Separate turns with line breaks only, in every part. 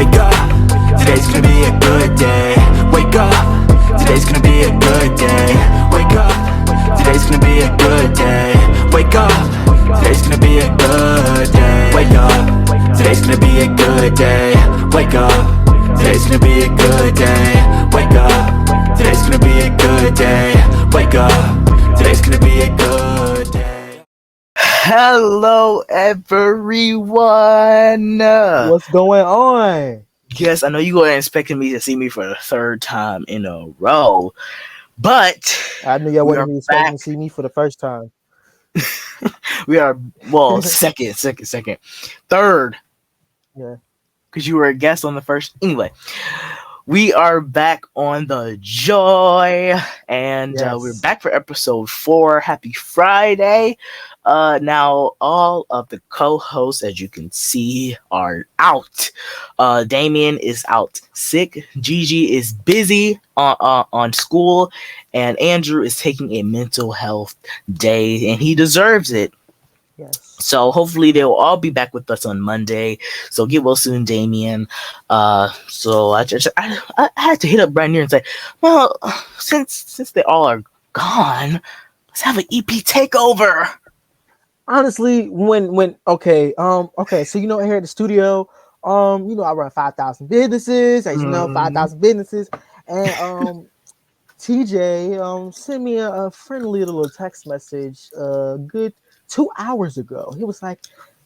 Wake up, today's gonna be a good day. Wake up, today's gonna be a good day. Wake up, today's gonna be a good day. Wake up, today's gonna be a good day. Wake up, today's gonna be a good day. Wake up, today's gonna be a good day. Wake up, today's gonna be a good day. Wake up, today's gonna be a good day.
Hello, everyone.
What's going on?
Yes, I know you weren't expecting me to see me for the third time in a row, but
I knew y'all wasn't expecting to see me for the first time.
we are, well, second, third.
Yeah.
Because you were a guest on the first. Anyway, we are back on the Joy, and
Yes.
we're back for episode 4. Happy Friday. Now, all of the co-hosts, as you can see, are out. Damian is out sick. GiGi is busy on school, and Andrew is taking a mental health day, and he deserves it.
Yes.
So hopefully they'll all be back with us on Monday. So get well soon, Damian. So I had to hit up Bry'Neir and say, well, since they all are gone, let's have an EP takeover.
Honestly, okay, so here at the studio, I run 5,000 businesses, as you know, 5,000 businesses, and TJ sent me a friendly little text message good 2 hours ago. He was like,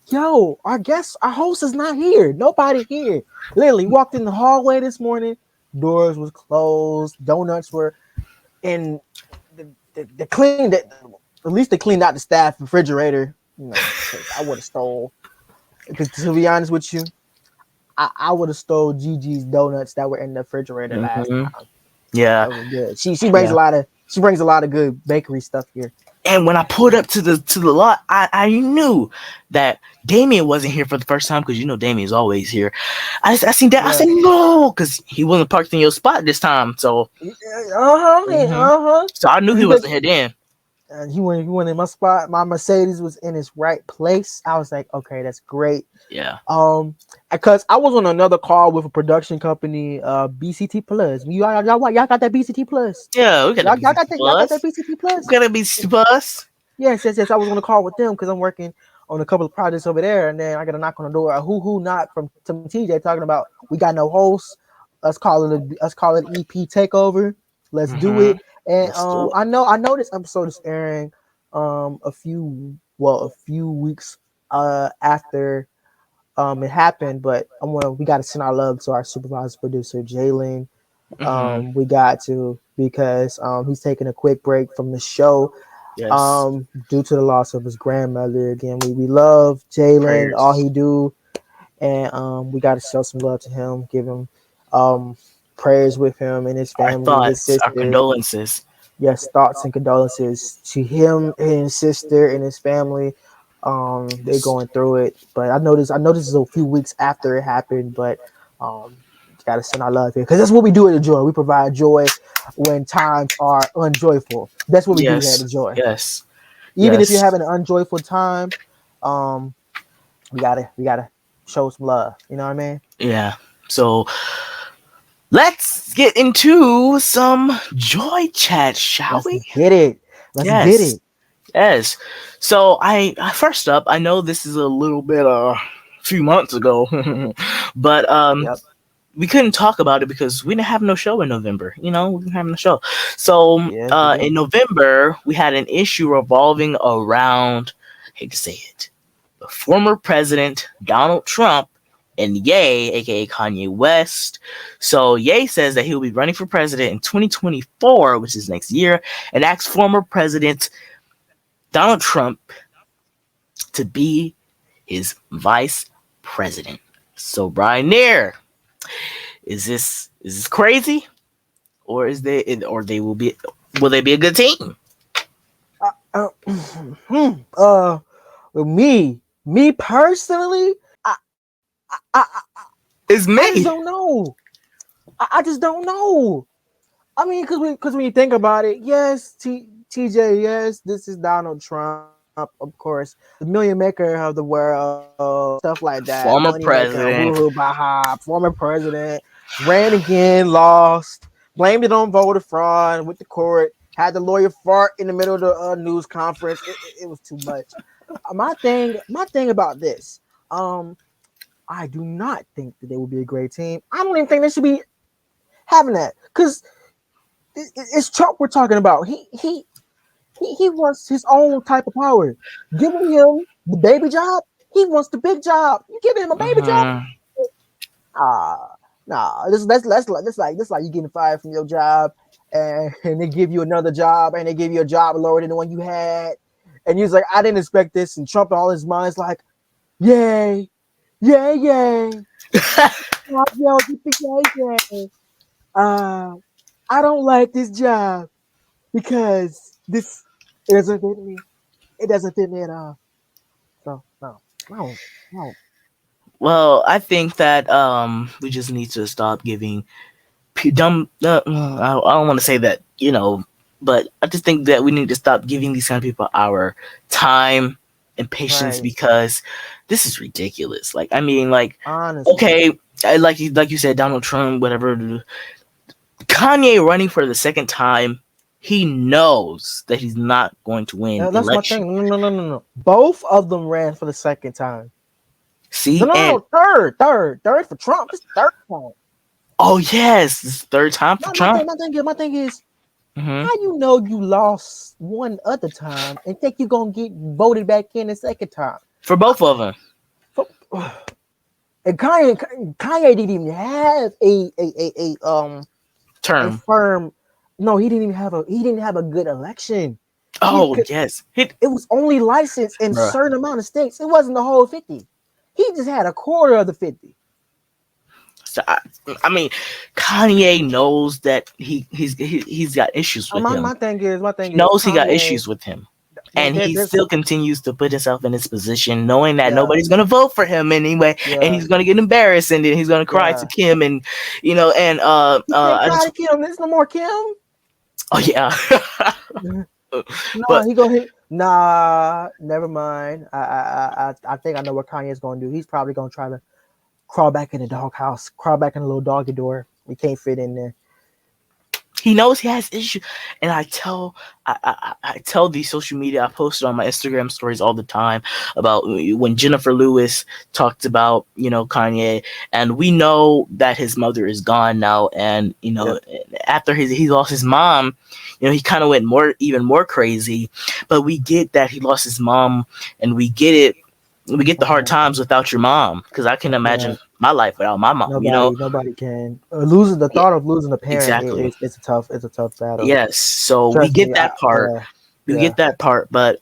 yo, our host is not here. Nobody here. Literally walked in the hallway this morning, doors was closed, donuts were in the clean that at least they cleaned out the staff refrigerator. I would have stole, because to be honest with you, I would have stole GiGi's donuts that were in the refrigerator last time.
Yeah,
that was good. She brings a lot of good bakery stuff here.
And when I pulled up to the lot, I knew that Damian wasn't here for the first time, because Damian's always here. I seen that. Yeah. I said no, because he wasn't parked in your spot this time. So So I knew he wasn't here then.
And he went in my spot. My Mercedes was in its right place. I was like, okay, that's great.
Yeah.
Because I was on another call with a production company, BCT Plus. Y'all got that BCT Plus?
Yeah, we got
y'all got that BCT Plus.
We got a BCT Plus.
Yes. I was on a call with them because I'm working on a couple of projects over there, and then I got a knock on the door. A who knock from TJ talking about we got no hosts. Let's call it EP takeover. Let's do it. And I know this episode is airing a few weeks after it happened, but we got to send our love to our supervisor producer Jalen. We got to, because he's taking a quick break from the show.
Yes.
Due to the loss of his grandmother. Again, we love Jalen, all he do, and we got to show some love to him, give him prayers with him and his family,
our thoughts,
his sister.
our condolences.
Yes, thoughts and condolences to him and his sister and his family. They're going through it, but I know this is a few weeks after it happened, but gotta send our love here, because that's what we do at the Joy. We provide joy when times are unjoyful. That's what we do here at the Joy.
Yes.
Even if you're having an unjoyful time, we gotta show some love. You know what I mean?
Yeah. So let's get into some JoyChat, shall we?
Get it. Let's get it.
Yes. So I first up, I know this is a little bit a few months ago, but we couldn't talk about it because we didn't have no show in November. We didn't have no show. So in November, we had an issue revolving around, I hate to say it, the former president Donald Trump and Ye, aka Kanye West. So Ye says that he'll be running for president in 2024, which is next year, and asks former President Donald Trump to be his vice president. So Bry'Neir, is this crazy, or will they be a good team?
Me personally,
it's me.
I just don't know. I just don't know. I mean, because when you think about it, yes, TJ, yes, this is Donald Trump. of course, the million maker of the world, stuff like that.
Former
Money maker,
president.
woohoo, baha, former president, ran again, lost, blamed it on voter fraud with the court, had the lawyer fart in the middle of the news conference. It was too much. My thing about this, I do not think that they will be a great team. I don't even think they should be having that because it's Trump we're talking about. He wants his own type of power. Giving him the baby job, he wants the big job. You giving him a baby job? Nah. This like you getting fired from your job, and they give you another job, and they give you a job lower than the one you had, and he's like, I didn't expect this, and Trump in all his mind's like, yay. I don't like this job because this doesn't fit me. It doesn't fit me at all. So no.
Well, I think that we just need to stop giving dumb. I don't want to say that, but I just think that we need to stop giving these kind of people our time and patience because this is ridiculous. Like, I mean, like,
honestly,
okay, like you said, Donald Trump, whatever. Kanye running for the second time. He knows that he's not going to win.
That's election. My thing. No. Both of them ran for the second time.
See,
third for Trump. It's third time.
Oh yes, it's third time for Trump.
My thing is, how you know you lost one other time and think you're gonna get voted back in the second time
for both of them?
And Kanye didn't even have a
term.
A firm. No, he didn't have a good election.
Yes,
it was only licensed in a certain amount of states. It wasn't the whole 50. He just had a quarter of the 50.
So I mean, Kanye knows that he's got issues with him.
My thing is,
he knows Kanye, he got issues with him, and he still continues to put himself in his position, knowing that nobody's gonna vote for him anyway, and he's gonna get embarrassed, and then he's gonna cry to Kim, and
cry to Kim. There's no more Kim.
Oh yeah.
He gonna hit. Nah, never mind. I think I know what Kanye's gonna do. He's probably gonna try to crawl back in the doghouse, crawl back in the little doggy door. We can't fit in there.
He knows he has issues, and I tell these social media. I post it on my Instagram stories all the time about when Jennifer Lewis talked about Kanye, and we know that his mother is gone now, and after he lost his mom, he kind of went even more crazy. But we get that he lost his mom, and we get it. We get the hard times without your mom, because I can imagine my life without my mom.
Nobody can. Losing the thought of losing a parent.
Exactly.
It's a tough battle.
Yes. So we get that part. We get that part, but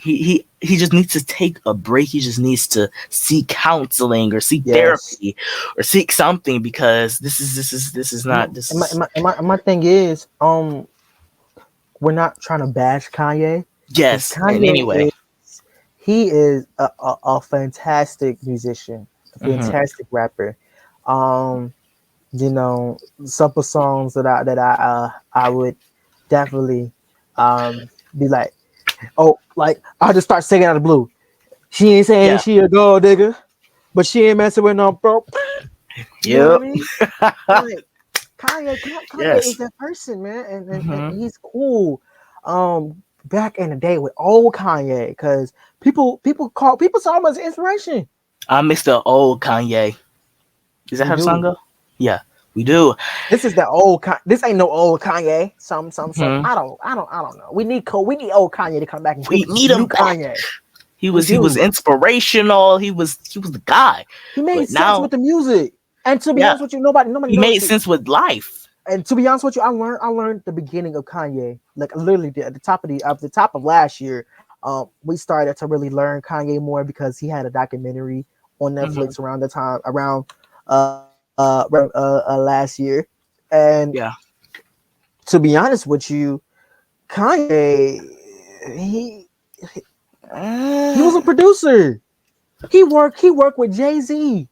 he just needs to take a break. He just needs to seek counseling or seek therapy or seek something, because this is not.
My thing is, we're not trying to bash Kanye.
Yes.
Kanye
anyway.
He is a fantastic musician, a fantastic rapper. Some songs that I would definitely be like, I'll just start singing out of the blue. She ain't saying she a gold digger, but she ain't messing with no bro. You know what I mean? Like, Kanye is that person, man, and he's cool. Back in the day with old Kanye, because people saw him as inspiration.
I miss the old Kanye. Is that how the song go? Yeah, we do.
This is the old. This ain't no old Kanye. Some. I don't know. We need old Kanye to come back and
we need him
Kanye.
He was inspirational. He was the guy.
He made sense with the music, and to be honest with you, nobody.
He made sense with life.
And to be honest with you, I learned the beginning of Kanye, like literally at the top of last year. We started to really learn Kanye more because he had a documentary on Netflix around last year. And to be honest with you, Kanye, he was a producer. He worked with Jay-Z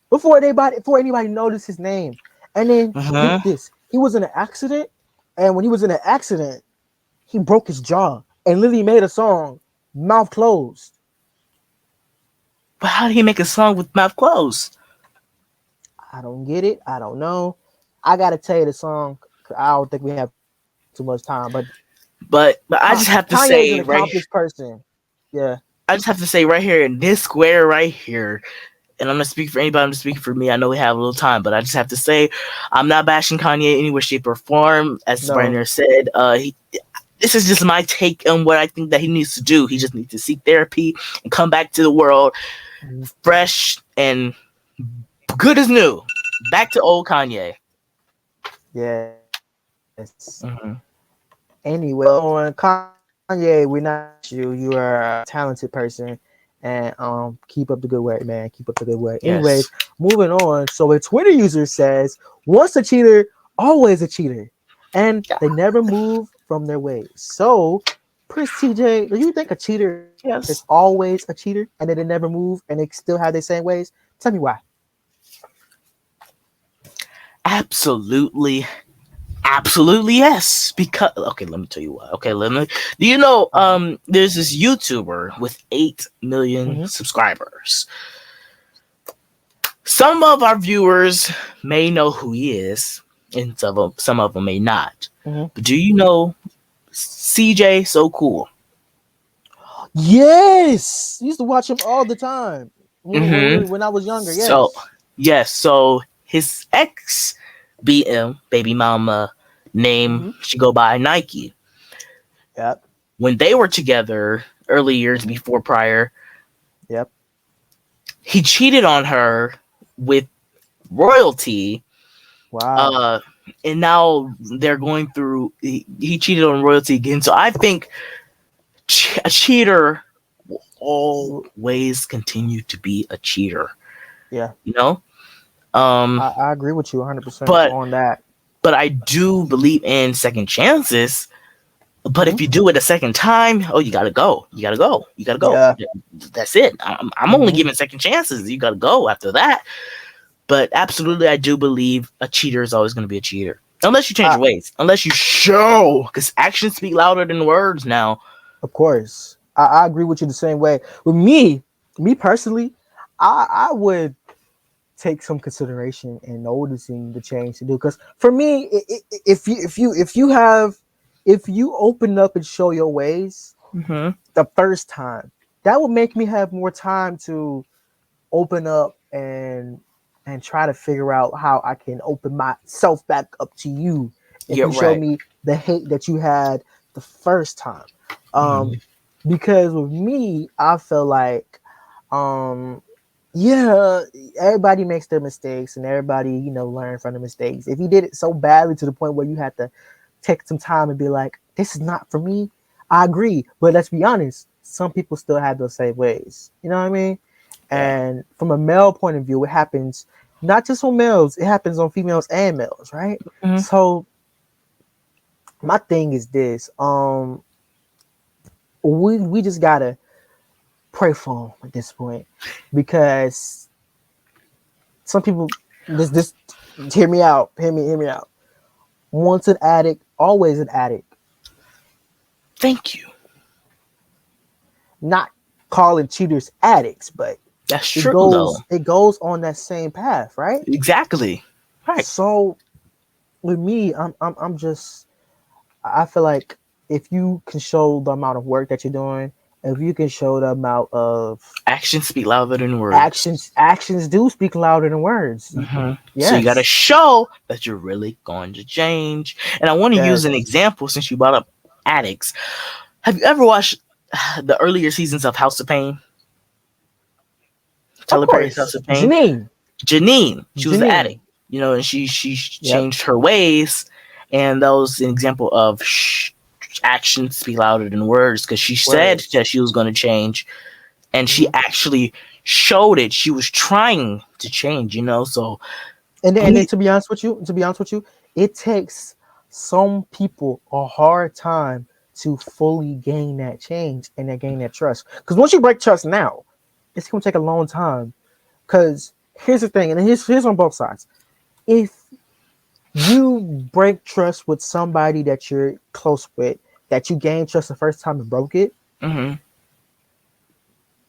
before anybody noticed his name. And then get this, he was in an accident, and when he was in an accident, he broke his jaw and literally made a song mouth closed.
But how did he make a song with mouth closed?
I don't get it. I don't know. I gotta tell you the song. I don't think we have too much time,
but I just have to
Kanye's
say
an accomplished person. Yeah.
I just have to say right here in this square right here, and I'm not speaking for anybody, I'm just speaking for me. I know we have a little time, but I just have to say I'm not bashing Kanye any way, shape, or form. As Bry'Neir said, this is just my take on what I think that he needs to do. He just needs to seek therapy and come back to the world fresh and good as new. Back to old Kanye.
Yes.
Mm-hmm.
Anyway, on Kanye, we're not you. You are a talented person, and keep up the good work, man. Keep up the good work.
Yes.
Anyways, moving on. So a Twitter user says, "Once a cheater, always a cheater," and they never move from their ways. So, Prince TJ, do you think a cheater is always a cheater, and then they never move, and they still have their same ways? Tell me why.
Absolutely yes. Because okay, let me tell you why. Okay, do you know there's this YouTuber with 8 million subscribers. Some of our viewers may know who he is, and some of them may not. But do you know CJ So Cool?
Yes, I used to watch him all the time when I was younger. Yes.
So his ex BM baby mama name should go by Nike.
Yep.
When they were together early years before prior,
yep,
he cheated on her with royalty.
Wow.
And now they're going through. He cheated on royalty again. So I think a cheater will always continue to be a cheater.
Yeah.
You know.
I agree with you 100% on that.
But I do believe in second chances. But if you do it a second time, you gotta go. You gotta go. Yeah. That's it. I'm only giving second chances. You gotta go after that. But absolutely, I do believe a cheater is always going to be a cheater. Unless you change your ways. Unless you show. Because actions speak louder than words now.
Of course. I agree with you the same way. With me personally, I would take some consideration in noticing the change to do. Because for me, if you open up and show your ways the first time, that would make me have more time to open up and try to figure out how I can open myself back up to you if you show me the hate that you had the first time. Because with me, I feel like, everybody makes their mistakes and everybody, learn from the mistakes. If you did it so badly to the point where you had to take some time and be like, this is not for me, I agree. But let's be honest, some people still have those same ways. You know what I mean? And from a male point of view, it happens not just on males, it happens on females and males, right? So my thing is this. We just gotta pray for him at this point, because some people this hear me out. Once an addict, always an addict.
Thank you.
Not calling cheaters addicts, but
that's true.
It goes on that same path, right?
Exactly. Right.
So with me, I feel like if you can show the amount of work that you're doing, if you can show the amount of
actions speak louder than words.
Actions do speak louder than words.
Yes. So you got to show that you're really going to change. And I want to use an example since you brought up addicts. Have you ever watched the earlier seasons of House of Pain? Tyler Perry's House of Pain. Janine. She was an addict, and she changed her ways, and that was an example of actions speak louder than words, because she said that she was going to change, and she actually showed it. She was trying to change, So,
and then to be honest with you, it takes some people a hard time to fully gain that change and then gain that trust. Because once you break trust now, it's going to take a long time. Because here's the thing, and here's on both sides. If you break trust with somebody that you're close with, that you gained trust the first time and broke it,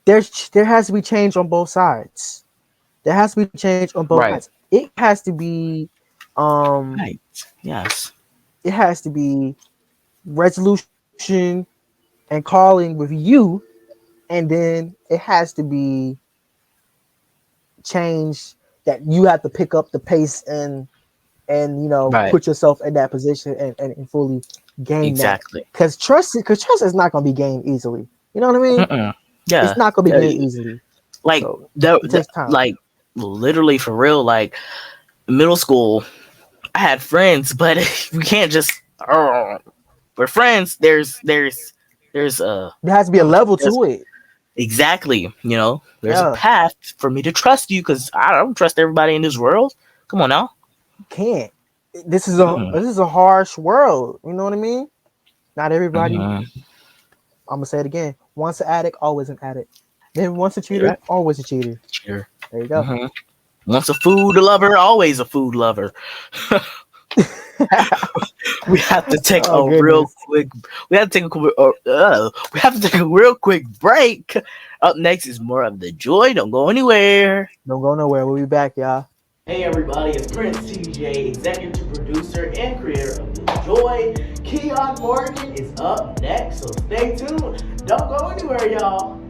there has to be change on both sides. There has to be change on both
Right.
sides. It has to be
Right. Yes.
it has to be resolution and calling with you, and then it has to be change that you have to pick up the pace and
Right.
put yourself in that position and fully gain
Exactly.
that, because trust is not going to be gained easily. You know what I mean?
Mm-mm. Yeah.
It's not going to be
Yeah,
gained easily.
like
So it
the
takes time.
like literally for real, like middle school, I had friends, but we can't just we're friends. There's
There has to be a level
there's
to it.
exactly, there's a
Yeah,
path for me to trust you because I don't trust everybody in this world. Come on now.
can't. This is
Mm-mm.
a harsh world. You know what I mean? Not everybody.
Mhm.
I'm gonna say it again. Once an addict, always an addict. Then once a
You're
cheater,
right.
always a cheater.
Sure.
There you go.
Mhm. Once a food lover, always a food lover. We have to take
Oh
a real
goodness.
quick. We have to take a we have to take a real quick break. Up next is more of the joy. Don't go anywhere.
Don't go nowhere. We'll be back, y'all.
Hey everybody, it's Prince TJ, executive producer and creator of The Joy. Keon Morgan is up next, so stay tuned. Don't go anywhere, y'all.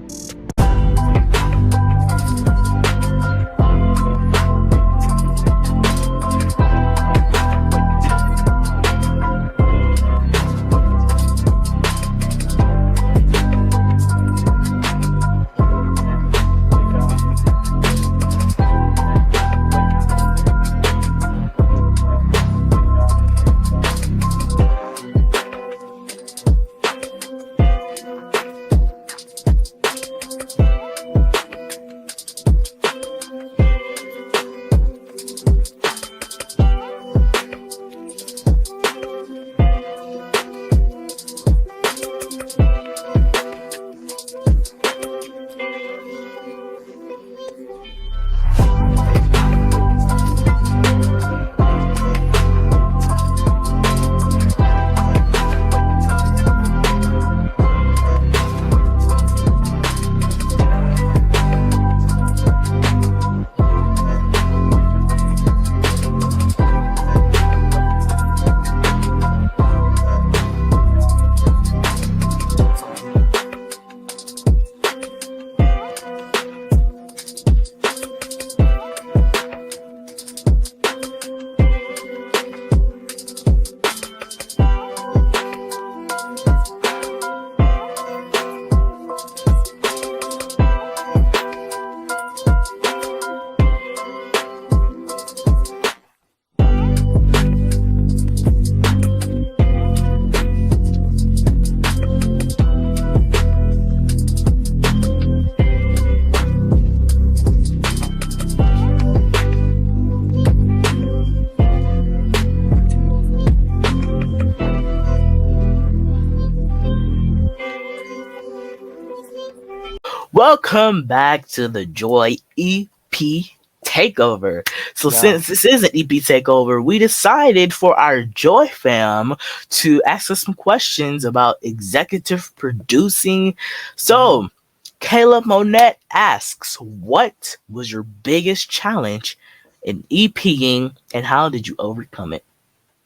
Welcome back to the Joy EP Takeover. So
Yeah.
since this is an EP Takeover, we decided for our Joy fam to ask us some questions about executive producing. So Caleb Monette asks, what was your biggest challenge in EPing and how did you overcome it?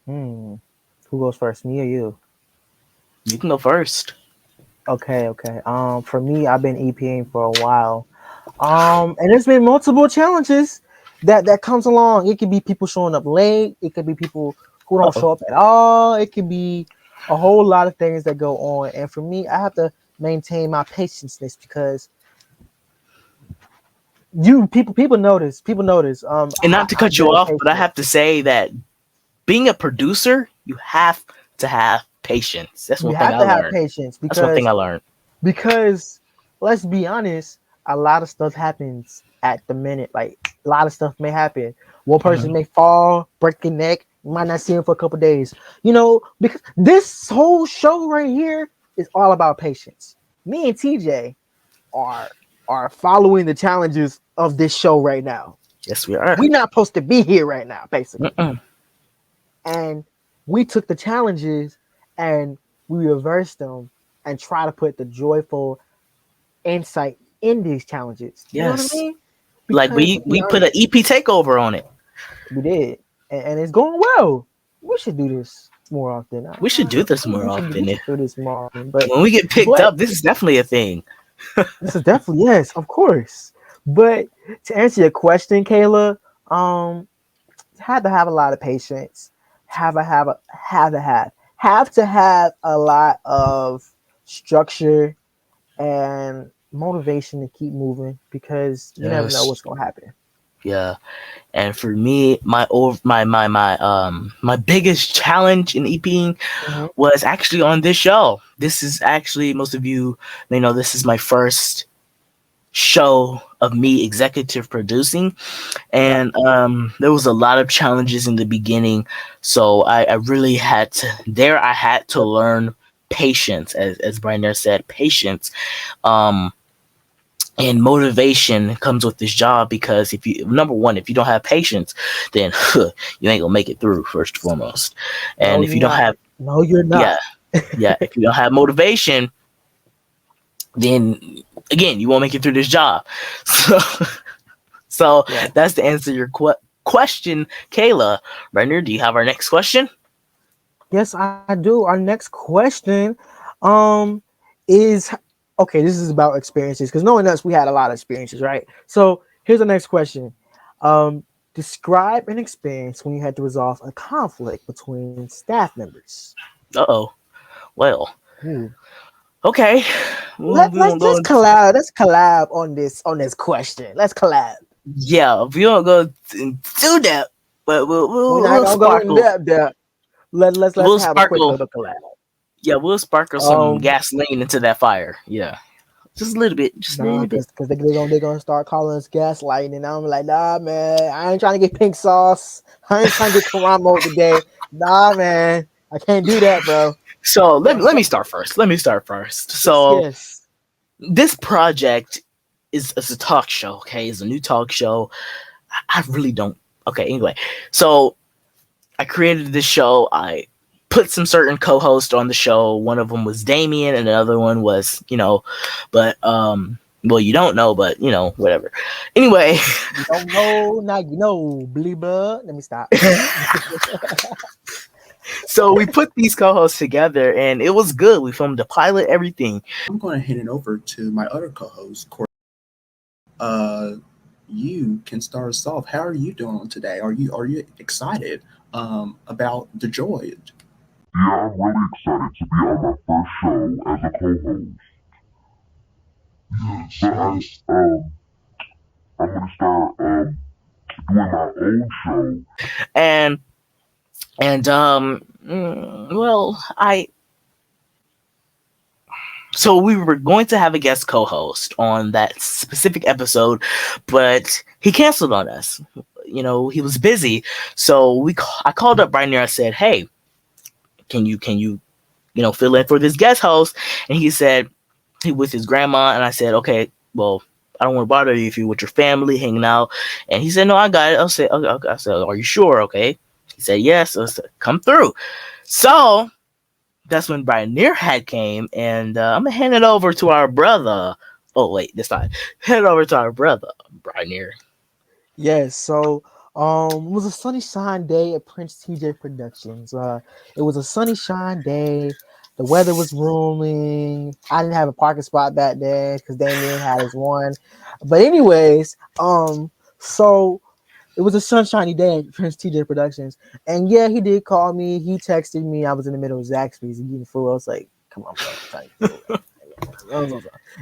Who goes first, me or you?
You can go first.
Okay. For me, I've been EPing for a while. And there's been multiple challenges that comes along. It could be people showing up late. It could be people who don't show up at all. It could be a whole lot of things that go on. And for me, I have to maintain my patience because people notice.
And not to cut you
very
off, but I
patient.
have to say that being a producer, you have to have patience. That's one
You
thing
have
I
to have
learned.
patience
That's one thing I learned.
because let's be honest, a lot of stuff happens at the minute. Like a lot of stuff may happen. One person may fall, break their neck. You might not see him for a couple days. Because this whole show right here is all about patience. Me and TJ are following the challenges of this show right now.
Yes, we are.
We're not supposed to be here right now, basically.
Mm-mm.
And we took the challenges and we reversed them and try to put the joyful insight in these challenges. You know what I mean?
Like
Because
we put an EP takeover on it.
we did, and it's going well. We should do this more often.
We should do this more
We
often.
should do this more often. But
When we get picked up, this is definitely a thing.
this is definitely, yes, of course. But to answer your question, Kayla, had to have a lot of patience. Have to have a lot of structure and motivation to keep moving, because you never know what's gonna happen.
Yeah. And for me, my biggest challenge in EPing was actually on this show. This is actually, most of you may know, this is my first show of me executive producing, and there was a lot of challenges in the beginning, so I really had to learn patience, as Bry'Neir said, patience, and motivation comes with this job, because if you don't have patience, then you ain't gonna make it through, first and foremost. And if you don't have,
no, you're not.
Yeah, if you don't have motivation, then again, you won't make it through this job. So that's to answer your question, Kayla. Bry'Neir, do you have our next question?
Yes, I do. Our next question is, okay, this is about experiences, because knowing us, we had a lot of experiences, right? So here's the next question. Describe an experience when you had to resolve a conflict between staff members.
Well, okay.
Let's collab. Let's collab on this question. Let's collab.
Yeah, we don't go do that, but we'll sparkle.
Let's have a quick little collab.
Yeah, we'll sparkle some gasoline into that fire. Yeah, just a little bit.
Because they're gonna start calling us gaslighting, and I'm like, nah, man, I ain't trying to get pink sauce. I ain't trying to get Karamo today. Nah, man, I can't do that, bro.
So let me start first. So this project is a talk show. Okay, it's a new talk show. I really don't. Okay, anyway, so I created this show. I put some certain co-hosts on the show. One of them was Damian, and another one was, but well, you don't know, but whatever. Anyway,
you don't know, now you know, Bleeba. Let me stop.
So we put these co-hosts together, and it was good. We filmed the pilot, everything.
I'm going to hand it over to my other co-host, Courtney. You can start us off. How are you doing today? Are you excited about the Joy?
Yeah, I'm really excited to be on my first show as a co-host. But I'm gonna start doing my own show.
And so we were going to have a guest co-host on that specific episode, but he canceled on us. He was busy. So I called up Bry'Neir. I said, "Hey, can you fill in for this guest host?" And he said he with his grandma. And I said, "Okay, well, I don't want to bother you if you're with your family hanging out." And he said, "No, I got it." I said, "Okay." I said, "Are you sure?" Okay. He said, "Yes." I said, "Come through." So that's when Bry'Neir came, and I'm gonna hand it over to our brother. Oh wait, this time hand it over to our brother, Bry'Neir.
Yes. So it was a sunshine day at Prince TJ Productions. It was a sunshine day. The weather was rooming. I didn't have a parking spot that day because Damian had his one. But anyways, so it was a sunshiny day at Prince TJ Productions. And yeah, he did call me. He texted me. I was in the middle of Zaxby's getting food. I was like, come on, bro.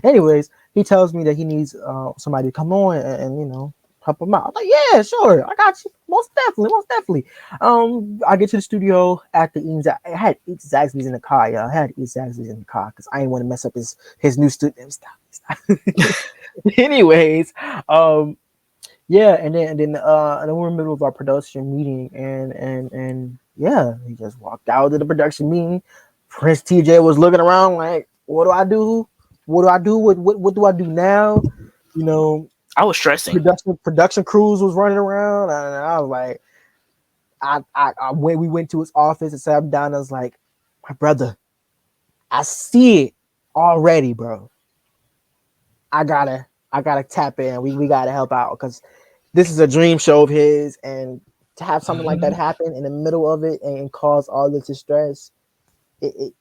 Anyways, he tells me that he needs somebody to come on and help him out. I'm like, yeah, sure. I got you. Most definitely. I get to the studio after eating. I had to eat Zaxby's in the car, y'all. I had to eat Zaxby's in the car because I didn't want to mess up his new studio. Stop. Anyways, yeah, and then we're in the middle of our production meeting, and yeah, he just walked out of the production meeting. Prince TJ was looking around like, what do I do? What do I do now?
I was stressing.
Production crews was running around, and I was like, we went to his office and sat him down. I was like, my brother, I see it already, bro. I gotta tap in. We gotta help out because this is a dream show of his, and to have something like that happen in the middle of it and cause all this distress, it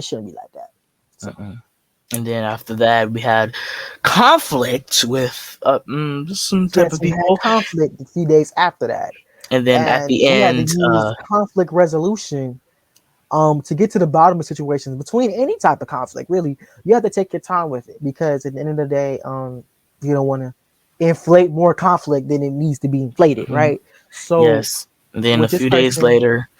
shouldn't be like that. So.
And then after that, we had conflict with some type of
We
people.
had conflict a few days after that.
And then at the
we
end,
had to use conflict resolution to get to the bottom of situations between any type of conflict. Really, you have to take your time with it because at the end of the day, you don't want to inflate more conflict than it needs to be inflated, right? So
yes. And then a few days later,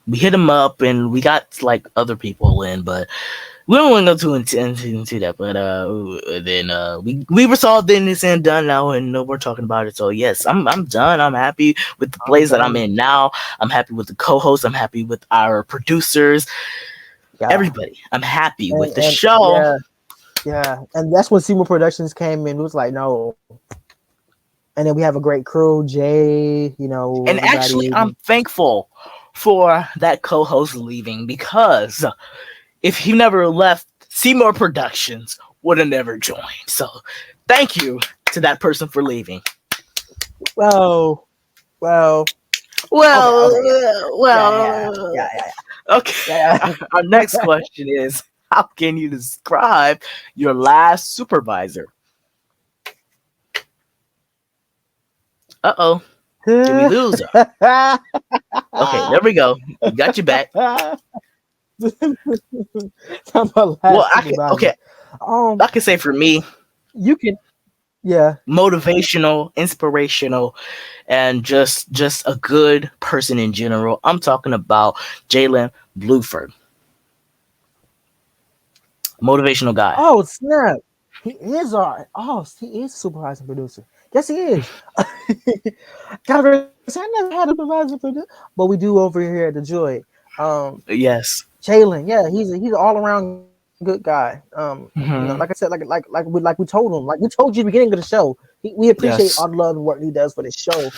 we hit him up and we got like other people in, but we don't want to go too into that. But then we resolved it and it's done now, and no more talking about it. So yes, I'm done. I'm happy with the place that I'm in now. I'm happy with the co-host. I'm happy with our producers. Everybody. I'm happy with the show.
Yeah, and that's when Seymore Productions came in. It was like, no. And then we have a great crew, Jay,
And actually, I'm thankful for that co-host leaving because if he never left, Seymore Productions would have never joined. So thank you to that person for leaving.
Well.
Okay. Our next question is, how can you describe your last supervisor? Uh-oh. Did we lose her? Okay, there we go. We got you back. I can say for me,
you can,
motivational, inspirational, and just a good person in general. I'm talking about Jalen Bluford. Motivational guy.
Oh snap! He is supervising producer. Yes, he is. I never had a supervisor producer, but we do over here at the Joy.
Yes,
Jalen. He's an all around good guy. Like I said, like we told him, like we told you at the beginning of the show, we appreciate all the love and work he does for this show.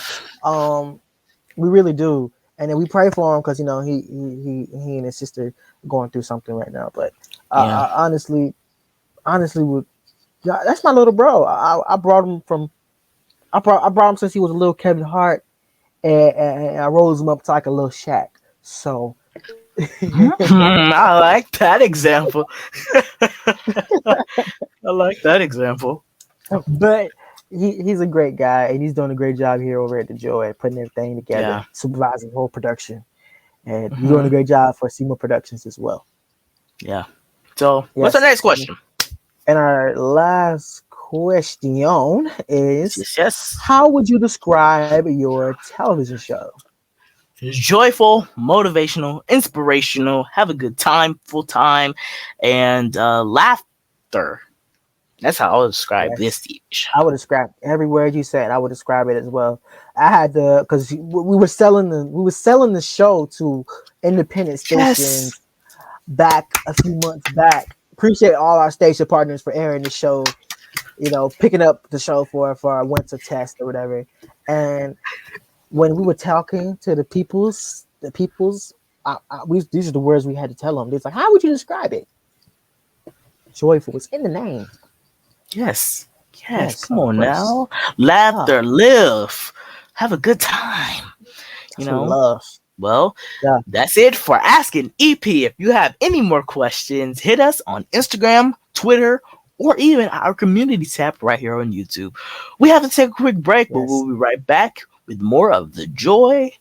We really do, and then we pray for him because he and his sister are going through something right now. But I honestly, that's my little bro. I brought him since he was a little Kevin Hart, and I rose him up to like a little Shaq. So.
I like that example.
But he's a great guy, and he's doing a great job here over at the Joy, putting everything together, supervising the whole production, and he's doing a great job for Seymore Productions as well.
Yeah. So, what's our next question?
And our last question is, how would you describe your television show?
Joyful, motivational, inspirational, have a good time, full time, and laughter. That's how I would describe this TV show.
I would describe every word you said. I would describe it as well. I had because we were selling the show to independent stations back a few months back. Appreciate all our station partners for airing the show. Picking up the show for our winter test or whatever. And when we were talking to the peoples, these are the words we had to tell them. It's like, how would you describe it? Joyful. It's in the name.
Yes. Come on now. Laughter, live, have a good time.
Love.
Well, that's it for Asking EP. If you have any more questions, hit us on Instagram, Twitter, or even our community tab right here on YouTube. We have to take a quick break, but we'll be right back with more of the Joy.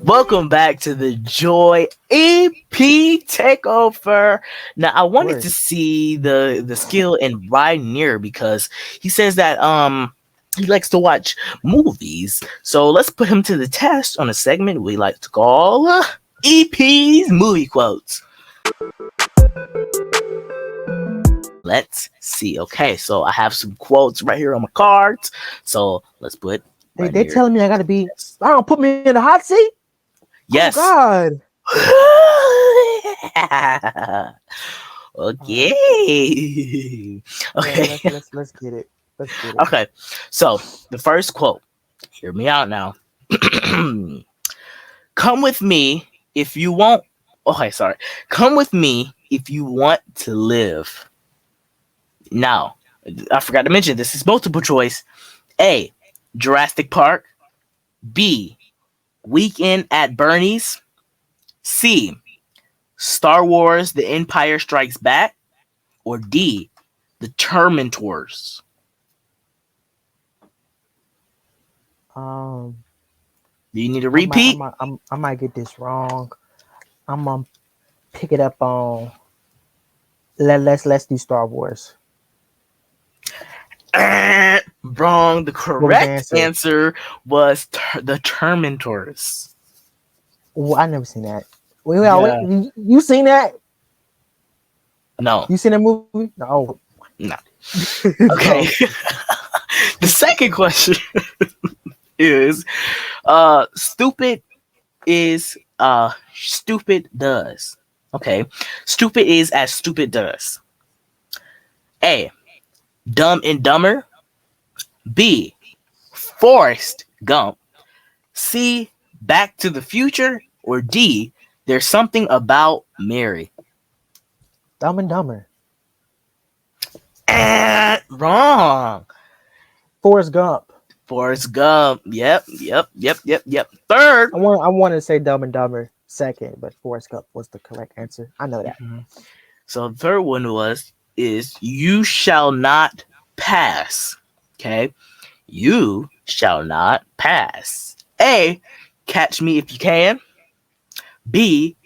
Welcome back to the Joy EP Takeover. Now, I wanted to see the skill in Bry'Neir because he says that he likes to watch movies. So let's put him to the test on a segment we like to call EP's Movie Quotes. Let's see. Okay, so I have some quotes right here on my cards. So let's put.
They telling me I gotta be. I don't put me in the hot seat.
Yes.
Oh
God. Okay. Okay.
Yeah, let's get it. Let's get it.
Okay. So the first quote. Hear me out now. Come with me if you won't. Okay, sorry. Come with me if you want to live. Now, I forgot to mention this is multiple choice. A. Jurassic Park. B. Weekend at Bernie's. C. Star Wars The Empire Strikes Back. Or D. The Terminators. Do you need a repeat?
I might get this wrong. I'm gonna pick it up on. Let's do Star Wars.
Wrong. The correct answer was the Terminators.
Well, I never seen that. Wait, you seen that?
No.
You seen that movie? No.
Okay. The second question is stupid is stupid does. Okay. Stupid is as stupid does. A. Dumb and Dumber. B. Forrest Gump. C. Back to the Future. Or D. There's Something About Mary.
Dumb and Dumber.
Wrong.
Forrest Gump.
Forrest Gump. Yep. Third.
I want to say Dumb and Dumber second, but Forrest Gump was the correct answer. I know that.
Mm-hmm. So the third one is you shall not pass. Okay. You shall not pass. A. Catch Me If You Can. B.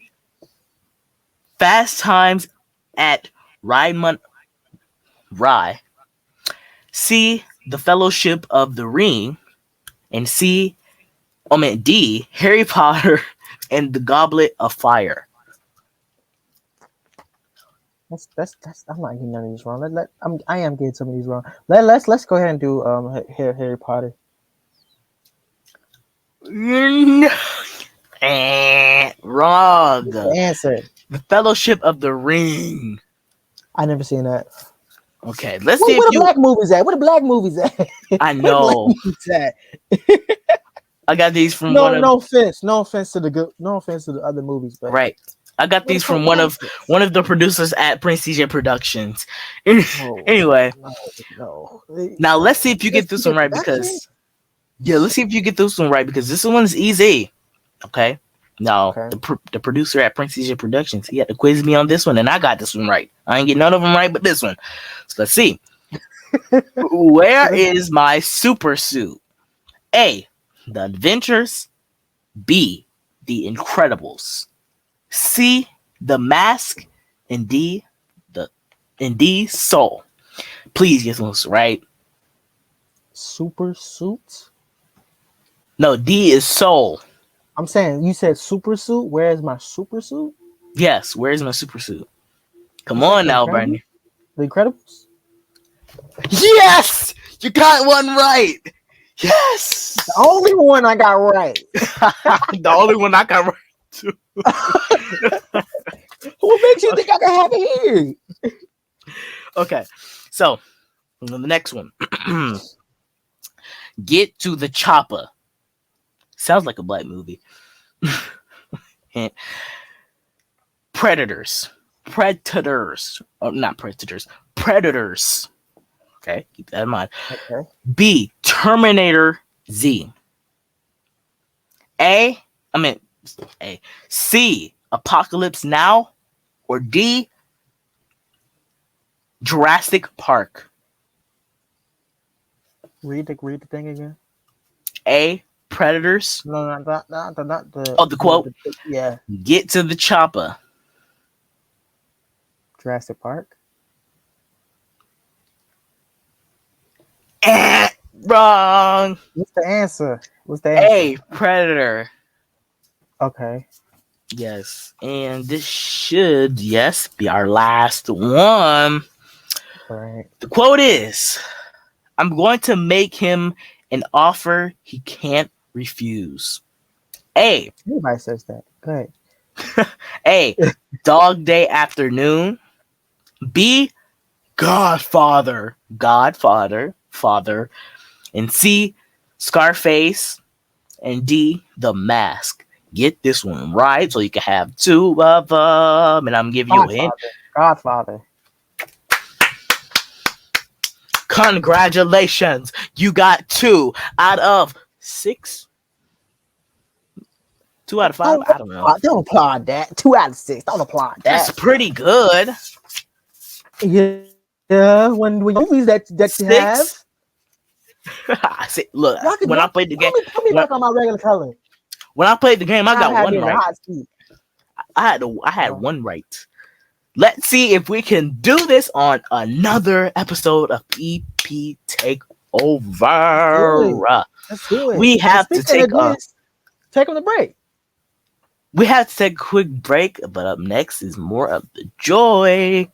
Fast Times at Rye. C. The Fellowship of the Ring. And D. Harry Potter and the Goblet of Fire.
That's I'm not getting none of these wrong. I am getting some of these wrong. Let's go ahead and do Harry Potter.
Wrong.
Answer.
The Fellowship of the Ring.
I never seen that.
Okay, let's see.
Where the black movies at? Where the black movies at?
I know. I got these from
no offense to the other movies, but
right. I got these from one of the producers at Prince TJ Productions. Anyway,
no.
Now let's see if you get this one right because let's see if you get this one right because this one's easy. Okay. Now the producer at Prince TJ Productions, he had to quiz me on this one, and I got this one right. I ain't get none of them right, but this one. So let's see. Where is my super suit? A. The Adventures. B. The Incredibles. C. The Mask. And D. Soul. Please get this right.
Super suit?
No, D is Soul.
I'm saying you said super suit. Where is my super suit?
Yes, where is my super suit? Come on now, Bry'Neir.
The Incredibles?
Yes! You got one right. Yes!
The only one I got right.
The only one I got right too.
What makes you think I can have it here?
Okay, so the next one. Get to the Chopper. Sounds like a black movie. Predators. Not predators. Predators. Okay, keep that in mind.
Okay.
B. Terminator Z. C. Apocalypse Now. Or D. Jurassic Park.
Read the thing again.
A. Predators.
No, not the.
Oh, the quote.
Yeah,
Get to the chopper.
Jurassic Park.
Wrong.
What's the answer?
A, Predator.
Okay.
Yes, and this should, be our last one.
All right.
The quote is, I'm going to make him an offer he can't refuse. A.
Everybody says that. Go ahead.
A. Dog Day Afternoon. B. Godfather. Father. And C. Scarface. And D. The Mask. Get this one right so you can have two of them. And I'm giving you a hint.
Godfather.
Congratulations. You got 2 out of 6. 2 out of 5? I don't know.
Don't applaud that. 2 out of 6. Don't applaud that.
That's pretty good.
Yeah. When movies that you have.
I see, look, when I played the game,
Put me back on my regular color.
When I played the game, I got one right. I had one right. Let's see if we can do this on another episode of EP Takeover.
Let's do it.
We have to take
on the break.
We have to take a quick break, but up next is more of the joy.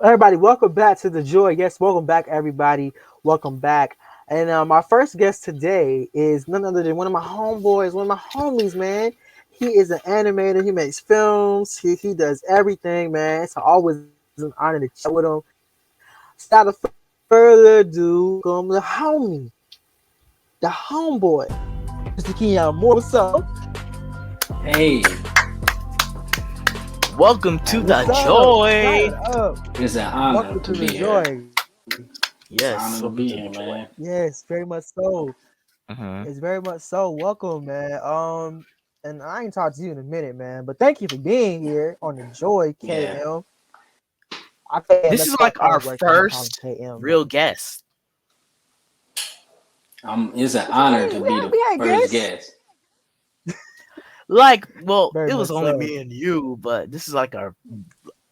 Everybody, welcome back to the Joy. Yes, welcome back, everybody. Welcome back. And our first guest today is none other than one of my homeboys, one of my homies, man. He is an animator. He makes films. He does everything, man. It's always an honor to chat with him. Without further ado, come the homie, the homeboy, Mr. Keon Morgan. What's up?
Hey.
Welcome to the Joy.
It's an honor
Welcome to the
be
Joy.
here.
Yes,
Honor to be here, man.
Yes, very much so.
Uh-huh.
It's very much so. Welcome, man. And I ain't talked to you in a minute, man. But thank you for being here on the Joy KM.
This is like our first real guest.
It's an honor to be the first guest.
Like, well,
Very
it was
much
only
so.
me and you, but this is like our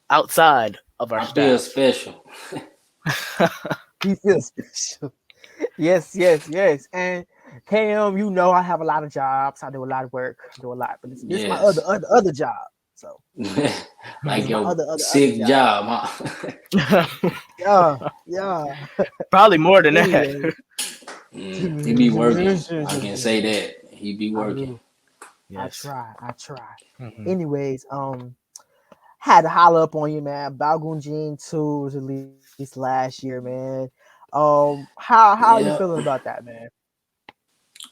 outside of our
I feel
staff.
special.
He feels special. Yes. And KM, you know I have a lot of jobs. I do a lot of work. I do a lot, but this is my other job. So
like your
other
sick job, huh?
Yeah.
Probably more than that.
Anyway.
He be working. I can say that. he be working.
Yes.
I try.
Mhm.
Anyways, had to holler up on you, man. Balgoon Gene 2 was released last year, man. How are you
Yeah.
feeling about that, man?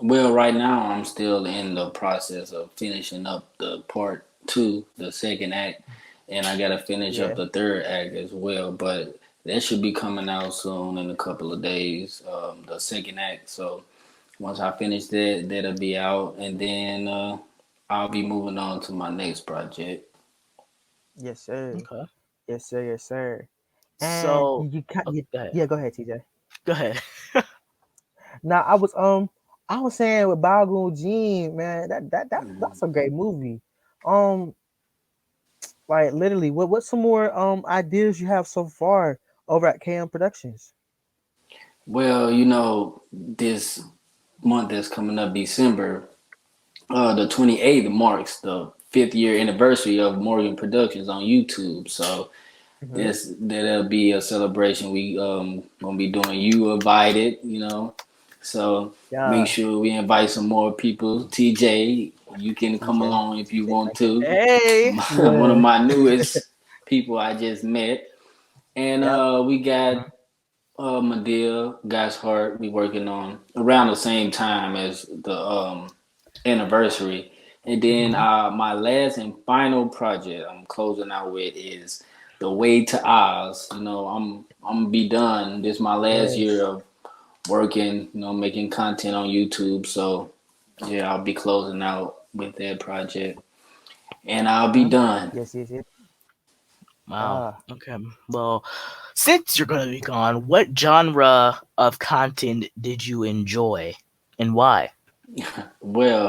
Well, right now I'm still in the process of finishing up the part two, the second act, and I gotta finish up
Yeah.
the third act as well. But that should be coming out soon in a couple of days. The second act. So once I finish that, that'll be out, and then I'll be moving on to my next project.
Yes, sir.
Okay.
Yes, sir. Yes, sir. And
So, go ahead.
yeah, go ahead, TJ.
Go ahead.
Now I was saying with Balgoon Gene, man, that's a great movie. Um, like literally, what's some more ideas you have so far over at KM Productions?
Well, this month that's coming up, December, the 28th marks the 5th year anniversary of Morgan Productions on YouTube. So
Mm-hmm.
that'll be a celebration. We gonna be doing You Invited, So make
Yeah,
sure we invite some more people. TJ, you can come
TJ,
along if you
TJ,
want
thank you.
to.
Hey.
One of
Yeah.
my newest people I just met. And
Yep.
we got Medea, God's Heart, we working on around the same time as the anniversary. And then
Mm-hmm.
my last and final project I'm closing out with is The Way to Oz. I'm gonna be done. This is my last year
Yes.
of working, making content on YouTube. So yeah, I'll be closing out with that project. And I'll be
Huh?
done.
Yes. Yes. Yes.
Wow.
Ah.
Okay. Well, since you're gonna be gone, what genre of content did you enjoy, and why?
Well,